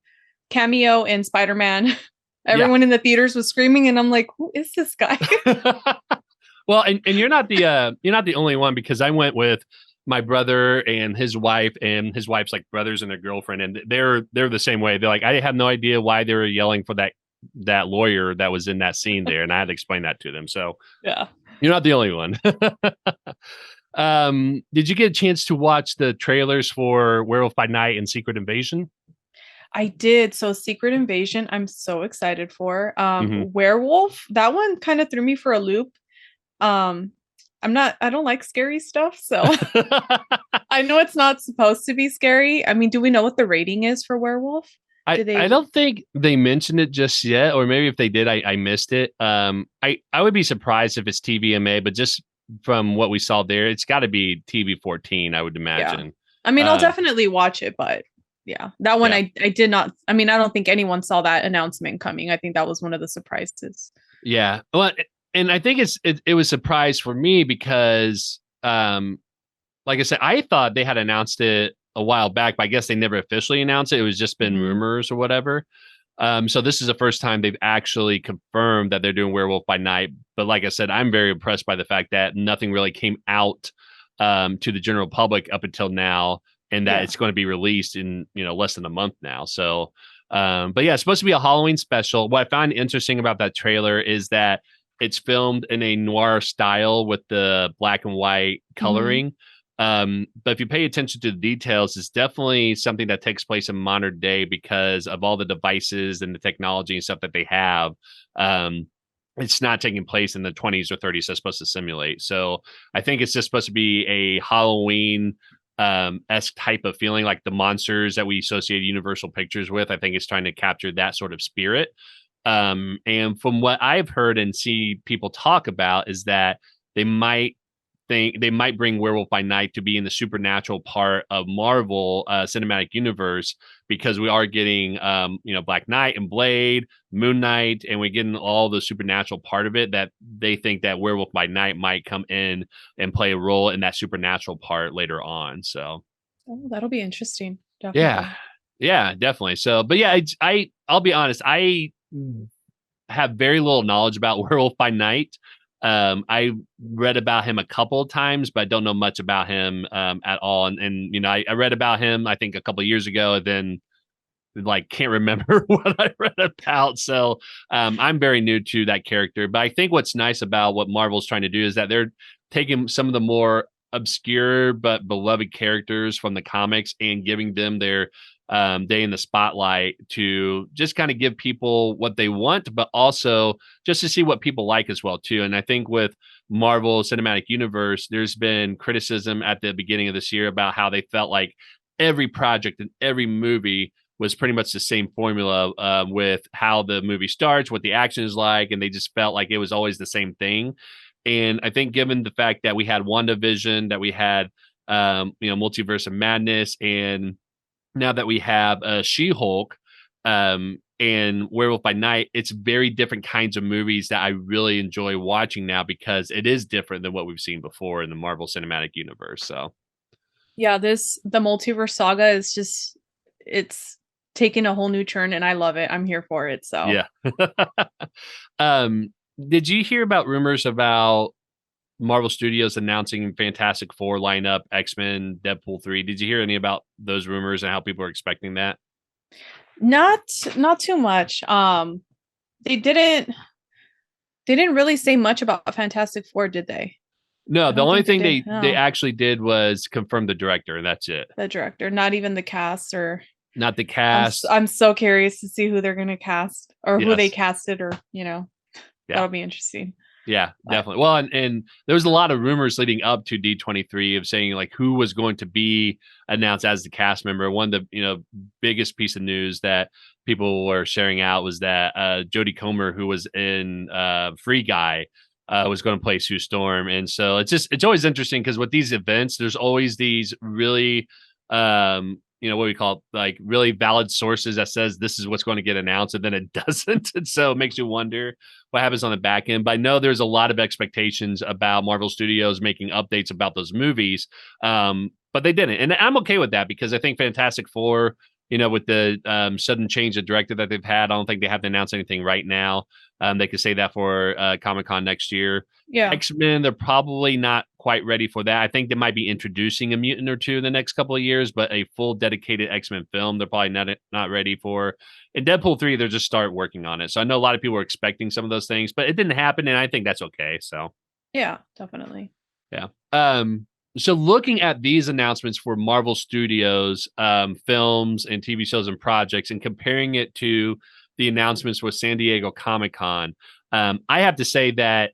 cameo in Spider-Man. Yeah. Everyone in the theaters was screaming, and I'm like, who is this guy? Well, and you're not the only one, because I went with my brother and his wife's like brothers and their girlfriend, and they're the same way. They're like, I have no idea why they were yelling for that lawyer that was in that scene there, and I had to explain that to them. So Yeah. you're not the only one. Did you get a chance to watch the trailers for Werewolf by Night and Secret Invasion? I did. So Secret Invasion, I'm so excited for. Hmm. Werewolf, that one kind of threw me for a loop. Um, I don't like scary stuff, so I know it's not supposed to be scary. I mean, do we know what the rating is for Werewolf? I, Did I they? don't think they mentioned it just yet, or maybe if they did, I missed it. I would be surprised if it's TVMA, but just from what we saw there, it's got to be TV 14, I would Yeah. imagine. I mean, I'll Um, definitely watch it, but yeah, that one yeah, I did not. I mean, I don't think anyone saw that announcement coming. I think that was one of the surprises. yeah. Well, and I think it was a surprise for me because, like I said, I thought they had announced it a while back, but I guess they never officially announced it. It was just been Hmm. rumors or whatever. So this is the first time they've actually confirmed that they're doing Werewolf by Night. But like I said, I'm very impressed by the fact that nothing really came out to the general public up until now, and that Yeah. it's going to be released in less than a month now. So, but yeah, it's supposed to be a Halloween special. What I found interesting about that trailer is that it's filmed in a noir style with the black and white Hmm. coloring. But if you pay attention to the details, it's definitely something that takes place in modern day because of all the devices and the technology and stuff that they have. Um, it's not taking place in the 20s or 30s. That's supposed to simulate. So I think it's just supposed to be a Halloween esque type of feeling, like the monsters that we associate Universal Pictures with. I think it's trying to capture that sort of spirit. And from what I've heard and see people talk about, is that they might they might bring Werewolf by Night to be in the supernatural part of Marvel cinematic universe, because we are getting Black Knight and Blade, Moon Knight, and we're getting all the supernatural part of it, that they think that Werewolf by Night might come in and play a role in that supernatural part later on. So Oh, that'll be interesting. yeah. Definitely. Yeah, definitely. So, but yeah, I'll be honest. I have very little knowledge about Werewolf by Night. I read about him a couple of times, but I don't know much about him at all. And you know, I read about him I think a couple of years ago, and then like can't remember what I read about. So I'm very new to that character. But I think what's nice about what Marvel's trying to do is that they're taking some of the more obscure but beloved characters from the comics and giving them their day in the spotlight to just kind of give people what they want, but also just to see what people like as well too. And I think with Marvel Cinematic Universe, there's been criticism at the beginning of this year about how they felt like every project and every movie was pretty much the same formula with how the movie starts, what the action is like, and they just felt like it was always the same thing. And I think, given the fact that we had WandaVision, that we had Multiverse of Madness, and now that we have She-Hulk and Werewolf by Night, it's very different kinds of movies that I really enjoy watching now because it is different than what we've seen before in the Marvel Cinematic Universe. So Yeah, the multiverse saga is just it's taking a whole new turn and I love it. I'm here for it. So yeah. Did you hear about rumors about Marvel Studios announcing Fantastic Four lineup, X-Men, Deadpool 3? Did you hear any about those rumors and how people are expecting that? not not too much. They didn't really say much about Fantastic Four, did they? No, I the don't only think they thing did. they No, actually did was confirm the director, and that's it. the director, not even the cast or Not the cast. I'm so curious to see who they're gonna cast or who they Yes. casted or Yeah. that'll be interesting. Yeah, But definitely. Well, and there was a lot of rumors leading up to D23 of saying like who was going to be announced as the cast member. One of the biggest piece of news that people were sharing out was that Jodie Comer, who was in Free Guy, was going to play Sue Storm. And so it's always interesting because with these events, there's always these really what we call like really valid sources that says this is what's going to get announced, and then it doesn't. And so it makes you wonder what happens on the back end. But I know there's a lot of expectations about Marvel Studios making updates about those movies, but they didn't, and I'm okay with that because I think Fantastic Four, with the sudden change of director that they've had, I don't think they have to announce anything right now. They could say that for Comic-Con next year. yeah. X-Men, they're probably not quite ready for that. I think they might be introducing a mutant or two in the next couple of years, but a full dedicated X-Men film, they're probably not ready for. In Deadpool 3, they're just start working on it. So I know a lot of people were expecting some of those things, but it didn't happen, and I think that's okay. So Yeah, definitely. yeah. So looking at these announcements for Marvel Studios, films and TV shows and projects, and comparing it to the announcements with San Diego Comic-Con, I have to say that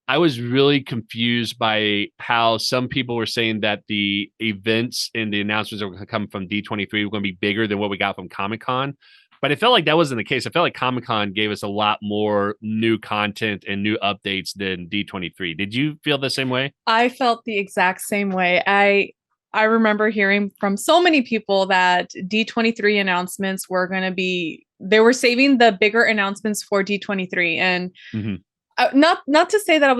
I was really confused by how some people were saying that the events and the announcements that were going to come from D23 were going to be bigger than what we got from Comic-Con. But it felt like that wasn't the case. I felt like Comic-Con gave us a lot more new content and new updates than D23. Did you feel the same way? I felt the exact same way. I remember hearing from so many people that D23 announcements were going to be they were saving the bigger announcements for D23 and Mhm. not to say that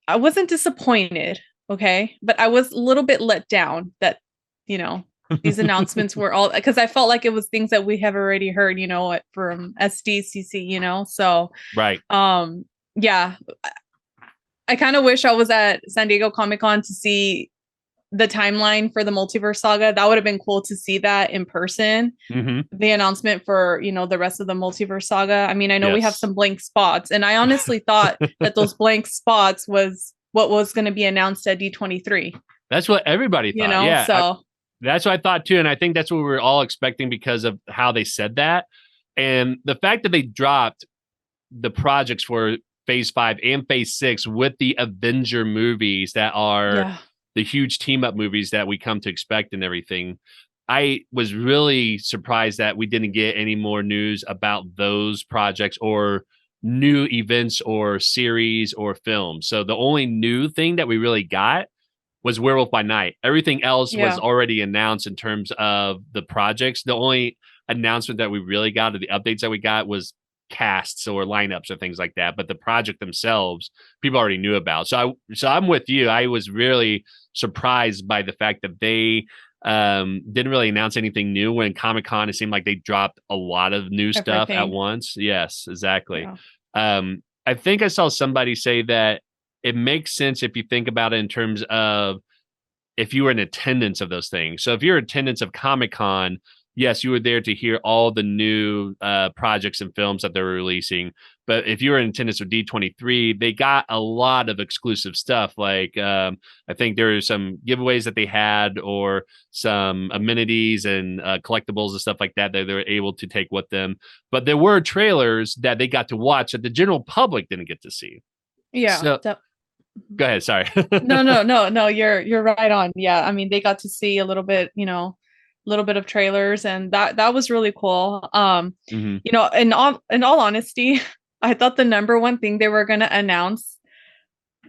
I wasn't disappointed, okay? But I was a little bit let down that you know these announcements were all because I felt like it was things that we have already heard, from SDCC, So, Right. yeah, I kind of wish I was at San Diego Comic-Con to see the timeline for the multiverse saga. That would have been cool to see that in person. Mhm. The announcement for, the rest of the multiverse saga. I mean, I know we have Yes. some blank spots, and I honestly thought that those blank spots was what was going to be announced at D23, That's what everybody thought. Yeah. So That's what I thought too. And I think that's what we were all expecting because of how they said that. And the fact that they dropped the projects for phase 5 and phase 6 with the Avenger movies that are yeah. the huge team up movies that we come to expect and everything. I was really surprised that we didn't get any more news about those projects or new events or series or films. So the only new thing that we really got was Werewolf by Night. Everything else was Yeah. already announced in terms of the projects. The only announcement that we really got or the updates that we got was casts or lineups or things like that. But the project themselves, people already knew about. So I'm with you. I was really surprised by the fact that they didn't really announce anything new. When Comic-Con, it seemed like they dropped a lot of new stuff at Everything. once. Yes, exactly. Yeah. I think I saw somebody say that it makes sense if you think about it in terms of if you were in attendance of those things. So if you're in attendance of Comic-Con, yes, you were there to hear all the new projects and films that they were releasing. But if you were in attendance with D23, they got a lot of exclusive stuff. Like I think there were some giveaways that they had, or some amenities and collectibles and stuff like that that they were able to take with them. But there were trailers that they got to watch that the general public didn't get to see. Yeah. So go ahead. Sorry. No. You're right on. Yeah. I mean, they got to see a little bit, a little bit of trailers, and that was really cool. Mm-hmm. In all honesty, I thought the number one thing they were going to announce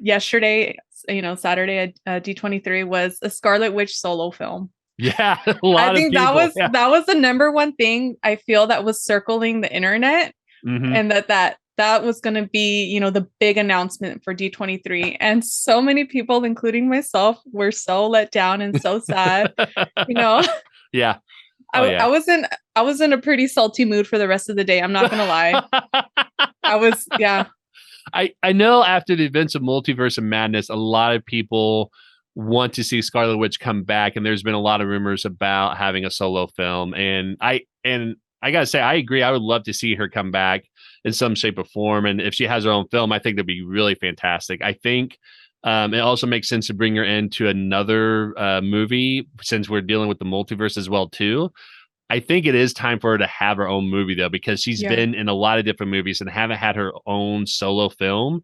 yesterday, Saturday at D23, was a Scarlet Witch solo film. Yeah, a lot I think of people. that was the number one thing I feel that was circling the internet, and that was going to be, the big announcement for D23. And so many people, including myself, were so let down and so sad. Yeah. Oh, I was in a pretty salty mood for the rest of the day. I'm not going to lie. Yeah. I know after the events of Multiverse of Madness, a lot of people want to see Scarlet Witch come back, and there's been a lot of rumors about having a solo film. And I gotta say, I agree. I would love to see her come back in some shape or form. And if she has her own film, I think that'd be really fantastic. I think it also makes sense to bring her into another movie, since we're dealing with the multiverse as well too. I think it is time for her to have her own movie though, because she's been in a lot of different movies and haven't had her own solo film.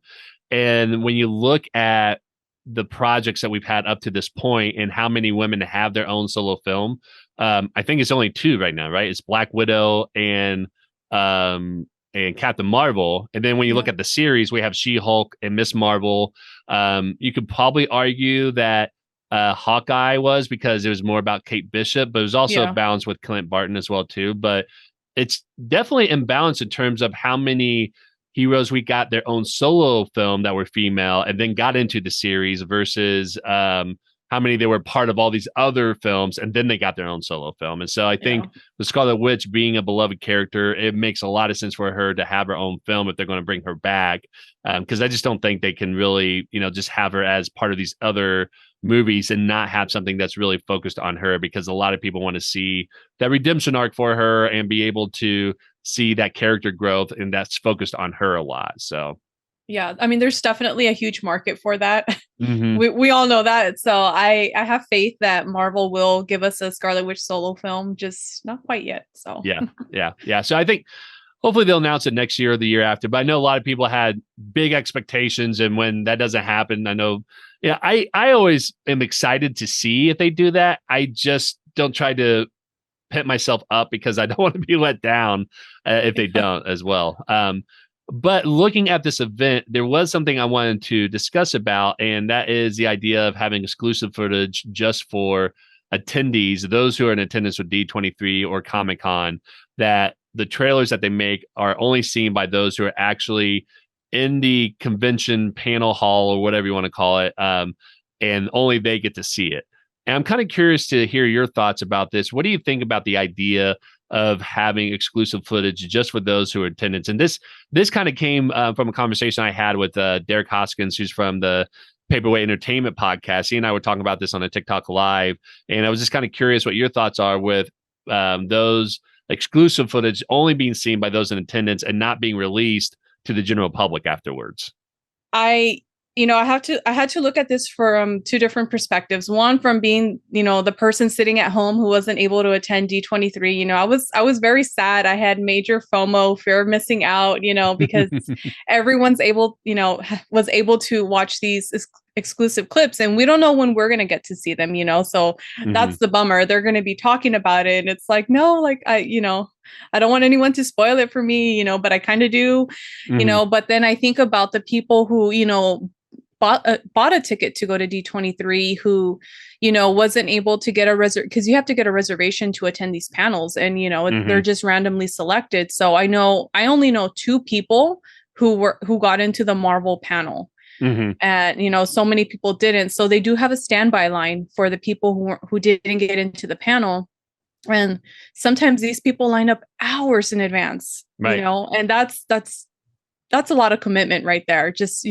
And when you look at the projects that we've had up to this point and how many women have their own solo film, I think it's only two right now, right? It's Black Widow and Captain Marvel. And then when you look at the series, we have She-Hulk and Miss Marvel. You could probably argue that Hawkeye was, because it was more about Kate Bishop, but it was also a balance with Clint Barton as well too. But it's definitely imbalanced in terms of how many heroes we got their own solo film that were female and then got into the series versus how many they were part of all these other films and then they got their own solo film. And so I think the Scarlet Witch being a beloved character, it makes a lot of sense for her to have her own film if they're going to bring her back. Because I just don't think they can really, just have her as part of these other movies and not have something that's really focused on her, because a lot of people want to see that redemption arc for her and be able to see that character growth, and that's focused on her a lot. So yeah, I mean, there's definitely a huge market for that. We all know that. So I have faith that Marvel will give us a Scarlet Witch solo film, just not quite yet. So yeah. So I think hopefully they'll announce it next year or the year after. But I know a lot of people had big expectations, and when that doesn't happen, I know, I always am excited to see if they do that. I just don't try to pit myself up, because I don't want to be let down if they don't as well. But looking at this event, there was something I wanted to discuss about, and that is the idea of having exclusive footage just for attendees, those who are in attendance with D23 or Comic-Con, that the trailers that they make are only seen by those who are actually in the convention panel hall or whatever you want to call it, and only they get to see it. And I'm kind of curious to hear your thoughts about this. What do you think about the idea of having exclusive footage just for those who are in attendance? And this kind of came from a conversation I had with Derek Hoskins, who's from the Paperweight Entertainment podcast. He and I were talking about this on a TikTok live, and I was just kind of curious what your thoughts are with those exclusive footage only being seen by those in attendance and not being released to the general public afterwards. I had to look at this from two different perspectives. One, from being, the person sitting at home who wasn't able to attend D23. I was very sad. I had major FOMO, fear of missing out, because everyone's was able to watch these exclusive clips, and we don't know when we're going to get to see them, so that's the bummer. They're going to be talking about it, and it's like, no, like I don't want anyone to spoil it for me, but I kind of do, but then I think about the people who, bought a ticket to go to D23 who, wasn't able to get because you have to get a reservation to attend these panels, and, they're just randomly selected. So I only know two people who got into the Marvel panel. Mm-hmm. And, so many people didn't. So they do have a standby line for the people who didn't get into the panel. And sometimes these people line up hours in advance, Right. and that's a lot of commitment right there, just,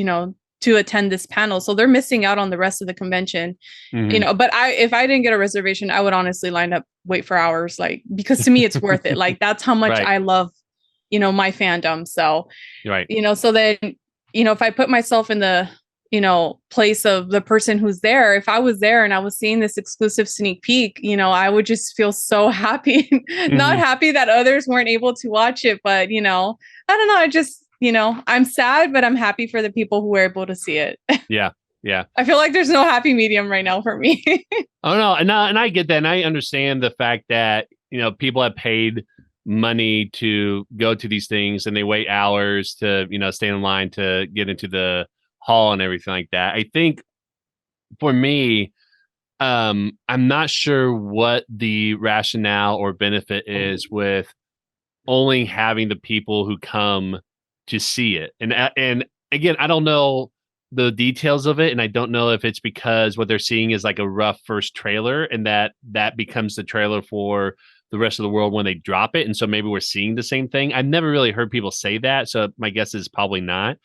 to attend this panel. So they're missing out on the rest of the convention, Mm-hmm. but if I didn't get a reservation, I would honestly line up, wait for hours, like, because to me, it's worth it. Like, that's how much Right. I love, my fandom. So, Right. So then, if I put myself in the, place of the person who's there, if I was there and I was seeing this exclusive sneak peek, I would just feel so happy, not happy that others weren't able to watch it, but, I don't know. I just, I'm sad, but I'm happy for the people who were able to see it. Yeah. Yeah. I feel like there's no happy medium right now for me. Oh no. And I get that. And I understand the fact that, people have paid money to go to these things and they wait hours to, stay in line to get into the hall and everything like that. I think for me, I'm not sure what the rationale or benefit is with only having the people who come to see it. And again, I don't know the details of it, and I don't know if it's because what they're seeing is like a rough first trailer, and that becomes the trailer for the rest of the world when they drop it. And so maybe we're seeing the same thing. I've never really heard people say that, so my guess is probably not.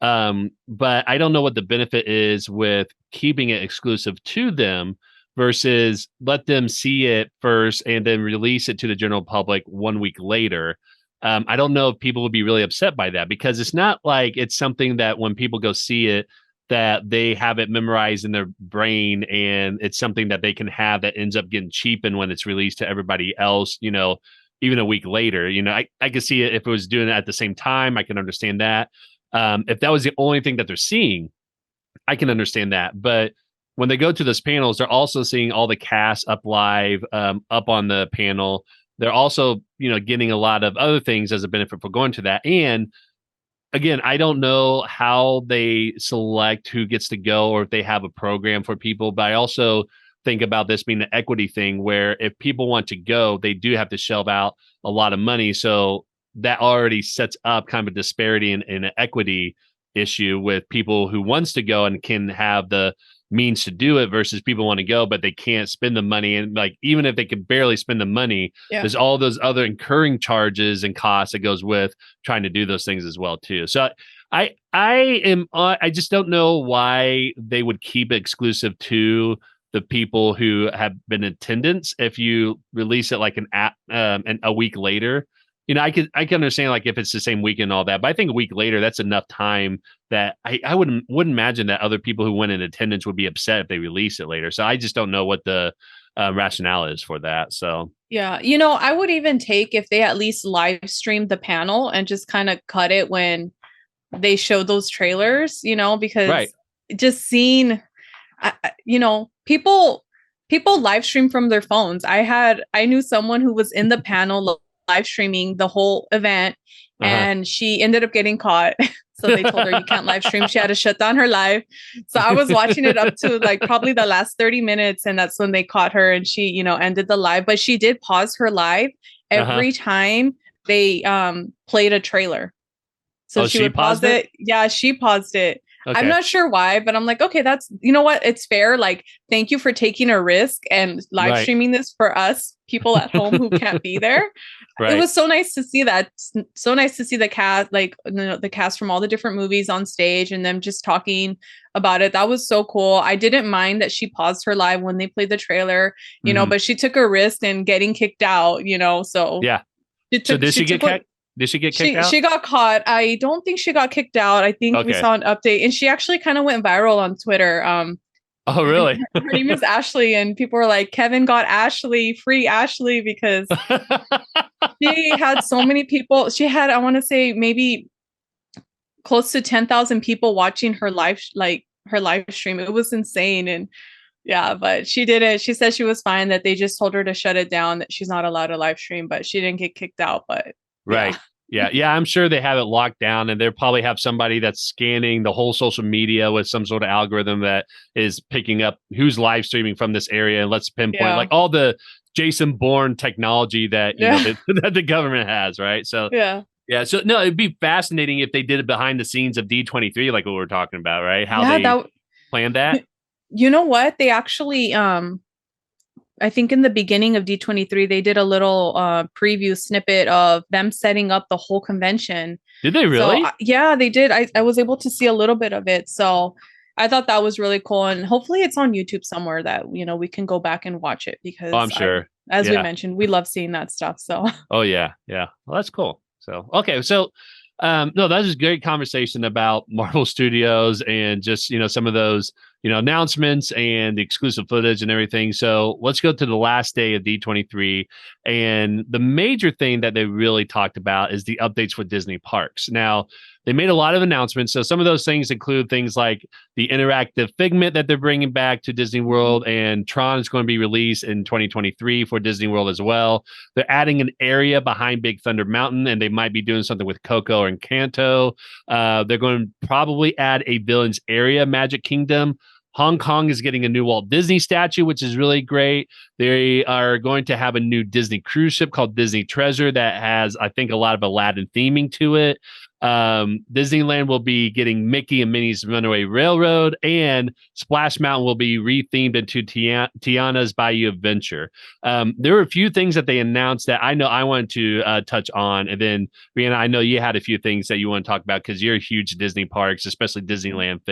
But I don't know what the benefit is with keeping it exclusive to them versus let them see it first and then release it to the general public 1 week later. I don't know if people would be really upset by that, because it's not like it's something that when people go see it, that they have it memorized in their brain and it's something that they can have that ends up getting cheapened when it's released to everybody else, even a week later. I could see it if it was doing it at the same time. I can understand that. If that was the only thing that they're seeing, I can understand that. But when they go to those panels, they're also seeing all the cast up live, up on the panel. They're also, getting a lot of other things as a benefit for going to that. And again, I don't know how they select who gets to go or if they have a program for people, but I also think about this being an equity thing where if people want to go, they do have to shell out a lot of money. So that already sets up kind of a disparity in an equity issue with people who wants to go and can have the means to do it versus people want to go, but they can't spend the money. And like, even if they could barely spend the money, there's all those other incurring charges and costs that goes with trying to do those things as well too. So I just don't know why they would keep it exclusive to the people who have been in attendance. If you release it like an app and a week later, I can understand like if it's the same weekend and all that, but I think a week later, that's enough time that I wouldn't imagine that other people who went in attendance would be upset if they release it later. So I just don't know what the rationale is for that. So yeah, I would even take if they at least live streamed the panel and just kind of cut it when they show those trailers, because just seeing, people live stream from their phones. I knew someone who was in the panel live streaming the whole event, and she ended up getting caught. So they told her you can't live stream. She had to shut down her live. So I was watching it up to like probably the last 30 minutes, and that's when they caught her and she, ended the live. But she did pause her live every time they played a trailer. So she would pause it. Yeah, she paused it. Okay. I'm not sure why, but I'm like, okay, that's, what? It's fair. Like, thank you for taking a risk and live streaming this for us, people at home who can't be there. It was so nice to see that. So nice to see the cast, like the cast from all the different movies on stage and them just talking about it. That was so cool. I didn't mind that she paused her live when they played the trailer, but she took a risk and getting kicked out, so. Yeah. So did she get kicked? Did she get kicked out? She got caught. I don't think she got kicked out. I think we saw an update, and she actually kind of went viral on Twitter. Oh, really? Her name is Ashley, and people were like, Kevin got Ashley, free Ashley, because she had so many people. She had, I want to say, maybe close to 10,000 people watching her live stream. It was insane. And yeah, but she did it. She said she was fine, that they just told her to shut it down, that she's not allowed to live stream, but she didn't get kicked out. But right. Yeah. I'm sure they have it locked down, and they'll probably have somebody that's scanning the whole social media with some sort of algorithm that is picking up who's live streaming from this area and let's pinpoint like all the Jason Bourne technology that that the government has, right? So Yeah. So no, it'd be fascinating if they did it behind the scenes of D23, like what we're talking about, right? How Yeah, they that planned that. you know what? They actually I think in the beginning of D23 they did a little preview snippet of them setting up the whole convention. Did they So really? yeah, they did. I was able to see a little bit of it. So I thought that was really cool. And hopefully it's on YouTube somewhere that, we can go back and watch it Oh, I'm because sure. as we Yeah. mentioned, we love seeing that stuff. So Oh yeah, yeah. Well, that's cool. So okay, so no, that was a great conversation about Marvel Studios and just some of those announcements and the exclusive footage and everything. So let's go to the last day of D23, and the major thing that they really talked about is the updates for Disney parks. Now they made a lot of announcements. So some of those things include things like the interactive Figment that they're bringing back to Disney World, and Tron is going to be released in 2023 for Disney World as well. They're adding an area behind Big Thunder Mountain, and they might be doing something with Coco or Encanto. They're going to probably add a villains area, Magic Kingdom. Hong Kong is getting a new Walt Disney statue, which is really great. They are going to have a new Disney cruise ship called Disney Treasure that has, I think, a lot of Aladdin theming to it. Disneyland will be getting Mickey and Minnie's Runaway Railroad, and Splash Mountain will be rethemed into Tiana's Bayou Adventure. There were a few things that they announced that I know I wanted to touch on, and then Rianna, I know you had a few things that you want to talk about because you're a huge Disney parks, especially Disneyland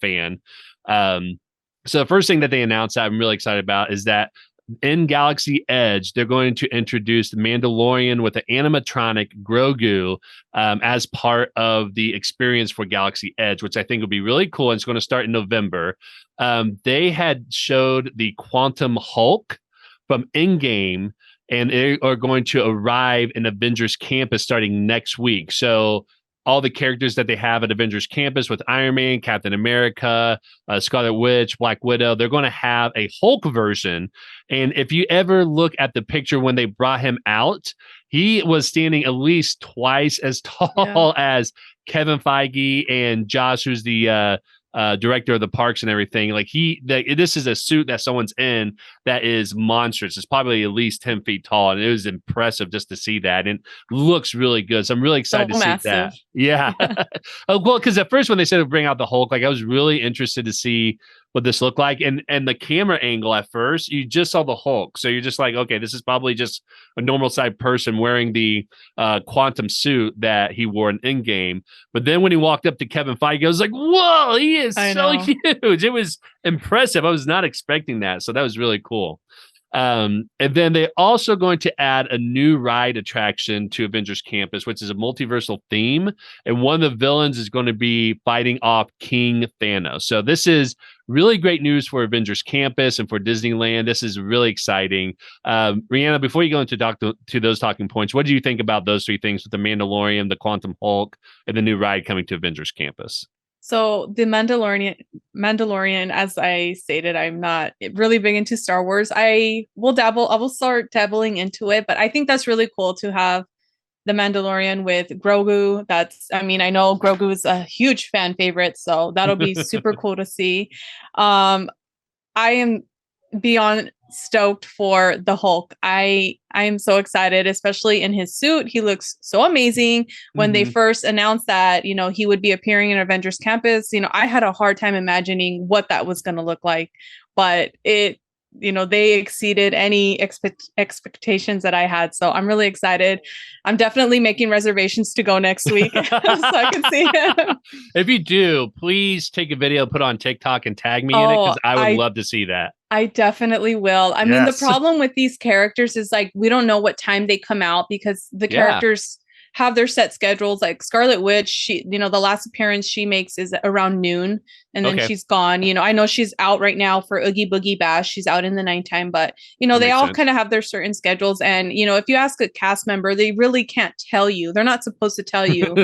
fan. So the first thing that they announced that I'm really excited about is that in Galaxy Edge, they're going to introduce the Mandalorian with the animatronic Grogu as part of the experience for Galaxy Edge, which I think will be really cool. And it's going to start in November. They had showed the Quantum Hulk from Endgame, and they are going to arrive in Avengers Campus starting next week. So all the characters that they have at Avengers Campus with Iron Man, Captain America, Scarlet Witch, Black Widow, they're going to have a Hulk version. And if you ever look at the picture when they brought him out, he was standing at least twice as tall as Kevin Feige and Josh, who's the director of the parks and everything. Like this is a suit that someone's in that is monstrous. It's probably at least 10 feet tall, and it was impressive just to see that, and looks really good. So I'm really excited to see that. Yeah. Oh, well, because at first when they said to bring out the Hulk, like I was really interested to see what this looked like, and the camera angle at first, you just saw the Hulk, so you're just like, okay, this is probably just a normal sized person wearing the quantum suit that he wore in Endgame. But then when he walked up to Kevin Feige, I was like, whoa, he is so huge. It was impressive. I was not expecting that, so that was really cool. And then they're also going to add a new ride attraction to Avengers Campus, which is a multiversal theme. And one of the villains is going to be fighting off King Thanos. So this is really great news for Avengers Campus and for Disneyland. This is really exciting. Rianna, before you go into to those talking points, what do you think about those three things with the Mandalorian, the Quantum Hulk, and the new ride coming to Avengers Campus? So the Mandalorian, as I stated, I'm not really big into Star Wars. I will start dabbling into it, but I think that's really cool to have the Mandalorian with Grogu. I know Grogu is a huge fan favorite, so that'll be super cool to see. I am beyond stoked for the Hulk. I am so excited, especially in his suit. He looks so amazing. When they first announced that, he would be appearing in Avengers Campus, I had a hard time imagining what that was going to look like, but they exceeded any expectations that I had. So I'm really excited. I'm definitely making reservations to go next week so I can see him. If you do, please take a video, put on TikTok, and tag me in it, because I would love to see that. I definitely will. I mean, the problem with these characters is like, we don't know what time they come out because the characters have their set schedules. Like Scarlet Witch, she, the last appearance she makes is around noon, and then she's gone. I know she's out right now for Oogie Boogie Bash. She's out in the nighttime, but they all kind of have their certain schedules. And if you ask a cast member, they really can't tell you. They're not supposed to tell you.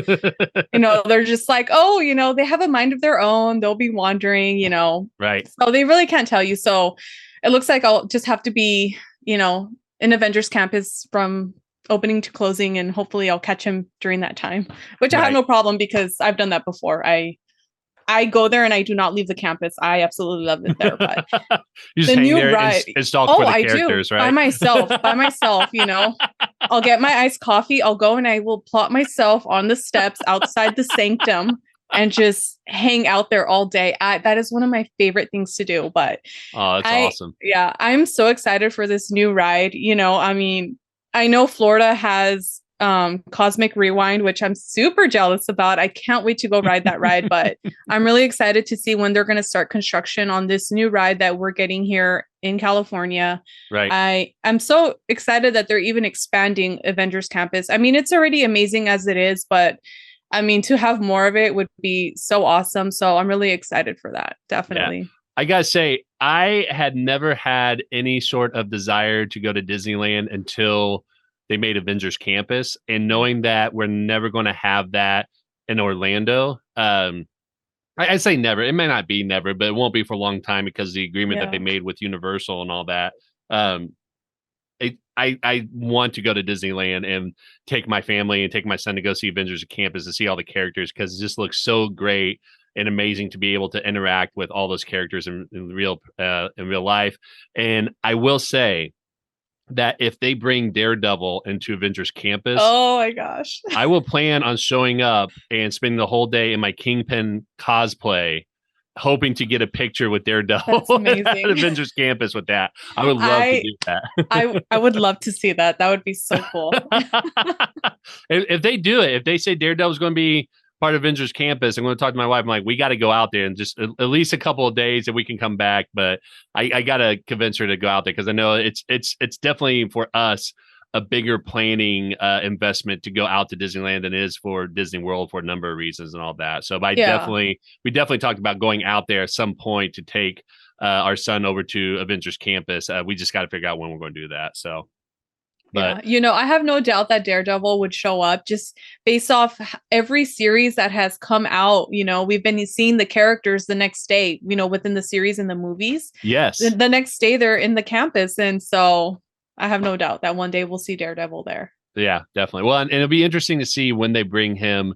They're just like, oh, they have a mind of their own. They'll be wandering. Right. So they really can't tell you. So it looks like I'll just have to be, in Avengers Campus from opening to closing, and hopefully I'll catch him during that time, which I have no problem because I've done that before. I go there and I do not leave the campus. I absolutely love it there. But you just the new ride, installed for the characters, right? By myself, I'll get my iced coffee. I'll go and I will plot myself on the steps outside the sanctum and just hang out there all day. That is one of my favorite things to do. But Oh, that's awesome. Yeah, I'm so excited for this new ride. I mean, I know Florida has Cosmic Rewind, which I'm super jealous about. I can't wait to go ride that ride, but I'm really excited to see when they're going to start construction on this new ride that we're getting here in California. Right. I'm so excited that they're even expanding Avengers Campus. I mean, it's already amazing as it is, but I mean, to have more of it would be so awesome. So I'm really excited for that. Definitely. Yeah. I gotta say, I had never had any sort of desire to go to Disneyland until they made Avengers Campus, and knowing that we're never going to have that in Orlando. I say never. It may not be never, but it won't be for a long time because of the agreement that they made with Universal and all that. I want to go to Disneyland and take my family and take my son to go see Avengers Campus to see all the characters, because it just looks so great and amazing to be able to interact with all those characters in real life. And I will say that if they bring Daredevil into Avengers Campus, oh my gosh, I will plan on showing up and spending the whole day in my Kingpin cosplay, hoping to get a picture with Daredevil at Avengers Campus with that. I would love to do that. I would love to see that. That would be so cool. If they do it, if they say Daredevil is going to be part of Avengers Campus, I'm going to talk to my wife. I'm like, we got to go out there and just at least a couple of days and we can come back. But I got to convince her to go out there, because I know it's definitely for us a bigger planning investment to go out to Disneyland than it is for Disney World for a number of reasons and all that. So we definitely talked about going out there at some point to take our son over to Avengers Campus. We just got to figure out when we're going to do that. So. But yeah, I have no doubt that Daredevil would show up just based off every series that has come out. We've been seeing the characters the next day, within the series and the movies. Yes. The next day they're in the campus. And so I have no doubt that one day we'll see Daredevil there. Yeah, definitely. Well, and it'll be interesting to see when they bring him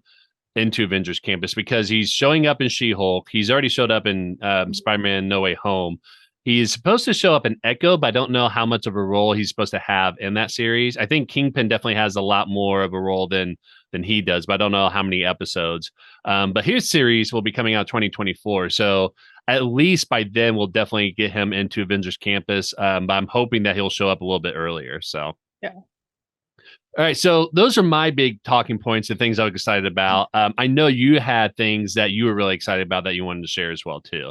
into Avengers Campus, because he's showing up in She-Hulk. He's already showed up in Spider-Man No Way Home. He's supposed to show up in Echo, but I don't know how much of a role he's supposed to have in that series. I think Kingpin definitely has a lot more of a role than he does, but I don't know how many episodes. But his series will be coming out 2024. So at least by then, we'll definitely get him into Avengers Campus. But I'm hoping that he'll show up a little bit earlier. So, yeah. All right. So those are my big talking points and things I was excited about. I know you had things that you were really excited about that you wanted to share as well, too.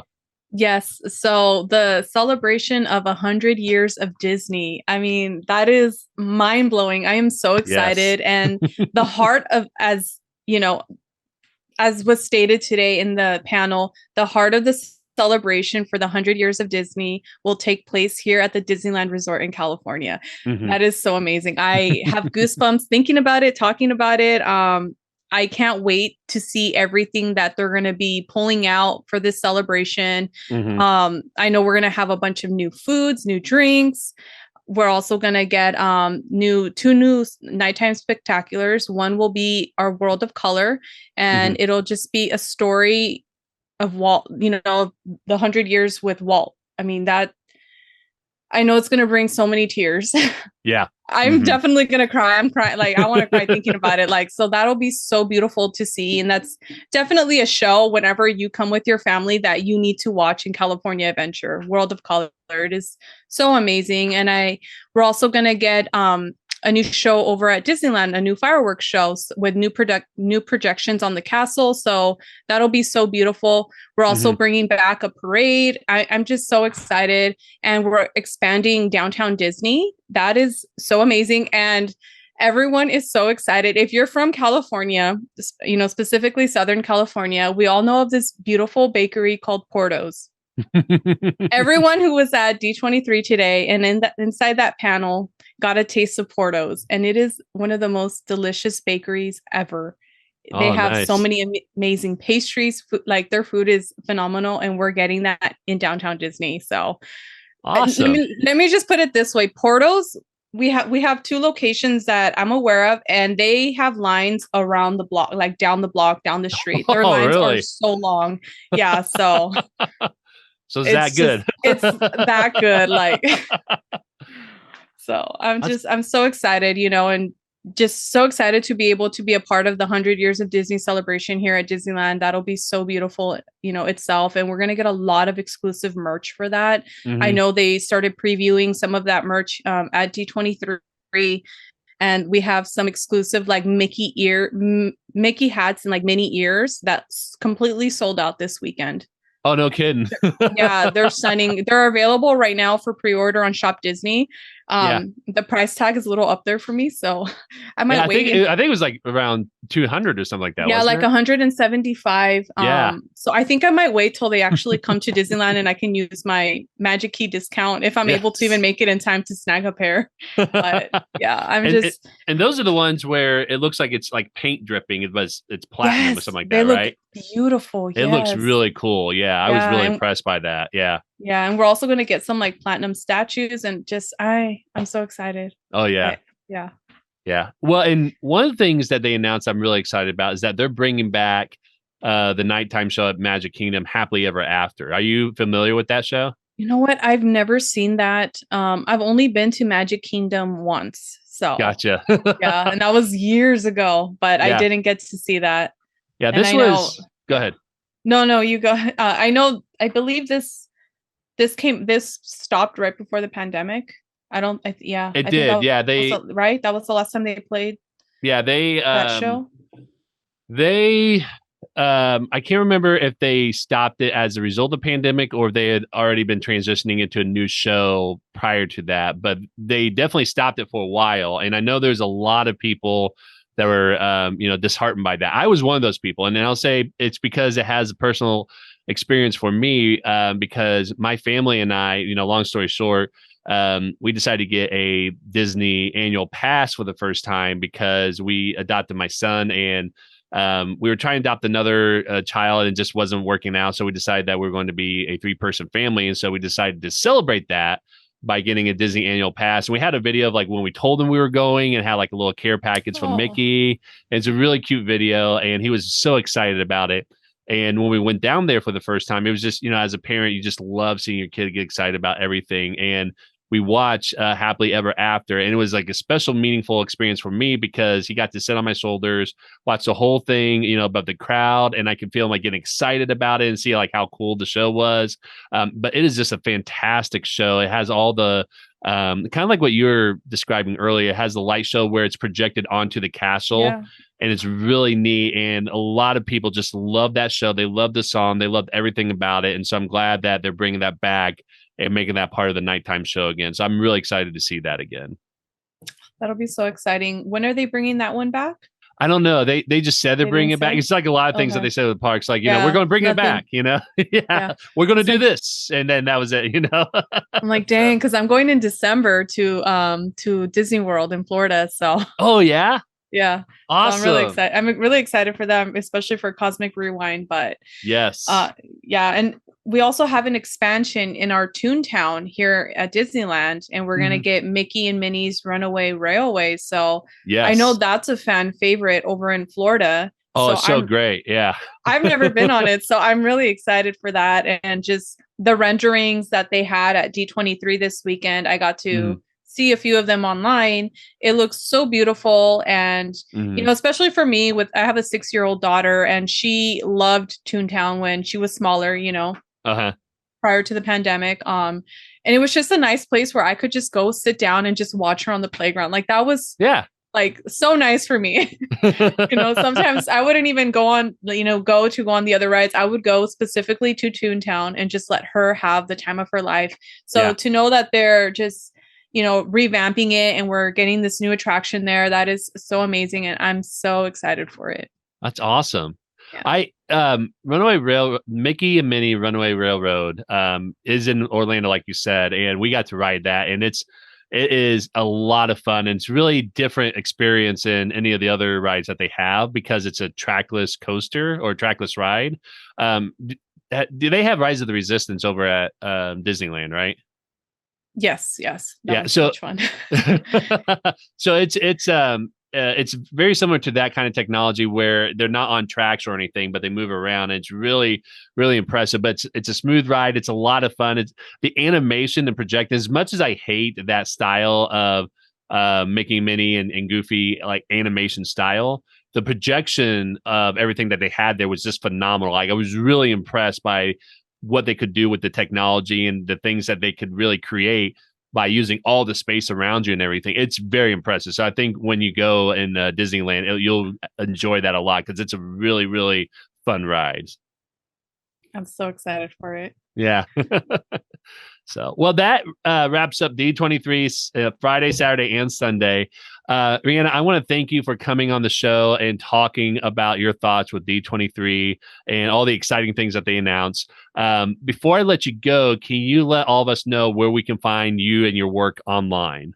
Yes. So the celebration of 100 years of Disney, I mean, that is mind blowing. I am so excited. Yes. And the heart of, as was stated today in the panel, the heart of the celebration for the 100 years of Disney will take place here at the Disneyland Resort in California. Mm-hmm. That is so amazing. I have goosebumps thinking about it, talking about it. I can't wait to see everything that they're going to be pulling out for this celebration. Mm-hmm. I know we're going to have a bunch of new foods, new drinks. We're also going to get two new nighttime spectaculars. One will be our World of Color, and mm-hmm. it'll just be a story of Walt, the 100 years with Walt. I mean, I know it's going to bring so many tears. Yeah. I'm mm-hmm. definitely going to cry. I'm crying. Like, I want to cry thinking about it. Like, so that'll be so beautiful to see. And that's definitely a show whenever you come with your family that you need to watch in California Adventure, World of Color. It is so amazing. And we're also going to get, a new show over at Disneyland, a new fireworks show with new projections on the castle. So that'll be so beautiful. We're also mm-hmm. bringing back a parade. I'm just so excited. And we're expanding downtown Disney. That is so amazing. And everyone is so excited. If you're from California, specifically Southern California, we all know of this beautiful bakery called Porto's. Everyone who was at D23 today and inside that panel got a taste of Porto's, and it is one of the most delicious bakeries ever. They have so many amazing pastries. Like, their food is phenomenal, and we're getting that in downtown Disney. So awesome. Let me just put it this way. Porto's, we have two locations that I'm aware of, and they have lines around the block, like down the block, down the street. Their lines are so long. Yeah. So so it's that good. It's that good. Like, So I'm so excited, and just so excited to be able to be a part of the 100 years of Disney celebration here at Disneyland. That'll be so beautiful, itself. And we're going to get a lot of exclusive merch for that. I know they started previewing some of that merch at D23. And we have some exclusive like Mickey hats and like mini ears that's completely sold out this weekend. Oh, no kidding. Yeah, they're stunning. They're available right now for pre-order on Shop Disney. The price tag is a little up there for me, so I might wait. I think it was like around 200 or something like that. Yeah, like 175. Yeah. So I think I might wait till they actually come to Disneyland and I can use my Magic Key discount if I'm able to even make it in time to snag a pair. But yeah, and those are the ones where it looks like it's like paint dripping. It's platinum or something like that, right? Beautiful. It looks really cool. Yeah, I was really impressed by that. Yeah. Yeah, and we're also going to get some like platinum statues and just I'm so excited. Oh yeah. Yeah. Yeah. Well, and one of the things that they announced I'm really excited about is that they're bringing back the nighttime show at Magic Kingdom, Happily Ever After. Are you familiar with that show? You know what? I've never seen that. I've only been to Magic Kingdom once. So gotcha. Yeah, and that was years ago, but I didn't get to see that. Yeah, go ahead. No, you go. I believe this stopped right before the pandemic. It did. That was the last time they played. Yeah, that show. I can't remember if they stopped it as a result of the pandemic or if they had already been transitioning into a new show prior to that, but they definitely stopped it for a while. And I know there's a lot of people that were, disheartened by that. I was one of those people. And then I'll say it's because it has a personal experience for me, because my family and I, long story short, we decided to get a Disney annual pass for the first time because we adopted my son and we were trying to adopt another child and it just wasn't working out. So we decided that we were going to be a 3-person family. And so we decided to celebrate that by getting a Disney annual pass. And we had a video of like when we told him we were going and had like a little care package from Mickey. And it's a really cute video. And he was so excited about it. And when we went down there for the first time, it was just, as a parent, you just love seeing your kid get excited about everything. And we watched Happily Ever After, and it was like a special, meaningful experience for me because he got to sit on my shoulders, watch the whole thing, about the crowd, and I could feel him like getting excited about it and see like how cool the show was. But it is just a fantastic show. It has all the kind of like what you were describing earlier. It has the light show where it's projected onto the castle. Yeah. And it's really neat. And a lot of people just love that show. They love the song. They loved everything about it. And so I'm glad that they're bringing that back and making that part of the nighttime show again. So I'm really excited to see that again. That'll be so exciting. When are they bringing that one back? I don't know. They just said they're bringing it back. It's like a lot of things that they say with the parks, like, we're going to bring it back, we're going to do this. And then that was it, I'm like, dang, because I'm going in December to Disney World in Florida. So. Oh, yeah. Yeah. Awesome. So I'm really excited. I'm really excited for them, especially for Cosmic Rewind. But yes. Yeah. And we also have an expansion in our Toontown here at Disneyland, and we're going to get Mickey and Minnie's Runaway Railway. So I know that's a fan favorite over in Florida. Oh, it's so great. Yeah. I've never been on it. So I'm really excited for that. And just the renderings that they had at D23 this weekend, I got to see a few of them online. It looks so beautiful. And, especially for me I have a 6-year-old daughter and she loved Toontown when she was smaller, prior to the pandemic. And it was just a nice place where I could just go sit down and just watch her on the playground. Like that was like so nice for me. Sometimes I wouldn't even go on the other rides. I would go specifically to Toontown and just let her have the time of her life. So to know that they're just revamping it and we're getting this new attraction there, that is so amazing. And I'm so excited for it. That's awesome. Yeah. Mickey and Minnie Runaway Railroad is in Orlando, like you said, and we got to ride that, and it is a lot of fun, and it's really different experience than any of the other rides that they have because it's a trackless coaster or trackless ride. Do they have Rise of the Resistance over at Disneyland, right? Yes. So fun. So it's it's very similar to that kind of technology where they're not on tracks or anything, but they move around. And it's really, really impressive. But it's a smooth ride. It's a lot of fun. It's the animation and project. As much as I hate that style of Mickey, Minnie, and Goofy like animation style, the projection of everything that they had there was just phenomenal. Like I was really impressed by what they could do with the technology and the things that they could really create by using all the space around you and everything. It's very impressive. So I think when you go in Disneyland, you'll enjoy that a lot because it's a really, really fun ride. I'm so excited for it. Yeah. So, well, that wraps up D23 Friday, Saturday, and Sunday. Rianna, I want to thank you for coming on the show and talking about your thoughts with D23 and all the exciting things that they announced. Before I let you go, can you let all of us know where we can find you and your work online?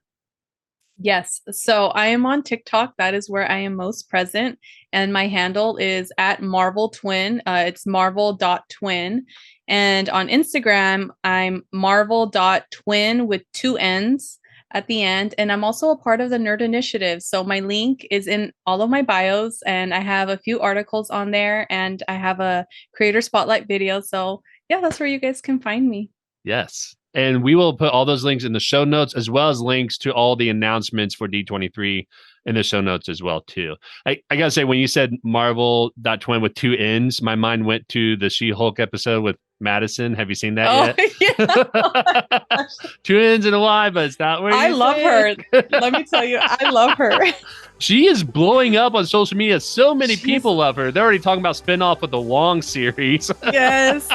Yes. So I am on TikTok. That is where I am most present. And my handle is at Marvel Twin. It's marvel.twin. And on Instagram, I'm marvel.twin with 2 N's at the end. And I'm also a part of the Nerd Initiative. So my link is in all of my bios. And I have a few articles on there. And I have a creator spotlight video. So yeah, that's where you guys can find me. Yes. And we will put all those links in the show notes, as well as links to all the announcements for D23 in the show notes as well, too. I got to say, when you said Marvel.twin with 2 N's, my mind went to the She-Hulk episode with Madison. Have you seen that yet? Yeah. 2 N's and a Y, but it's not where I love her. Let me tell you, I love her. She is blowing up on social media. So many people love her. They're already talking about spinoff with the Wong series. Yes.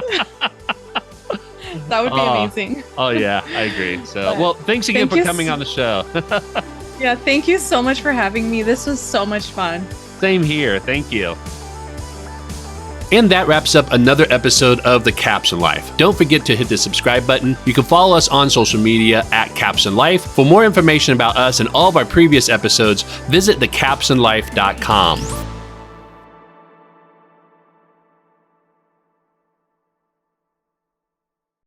That would be amazing. Oh, yeah, I agree. So, well, thanks again for coming on the show. Yeah, thank you so much for having me. This was so much fun. Same here. Thank you. And that wraps up another episode of The Captioned Life. Don't forget to hit the subscribe button. You can follow us on social media at Captioned Life. For more information about us and all of our previous episodes, visit thecaptionedlife.com.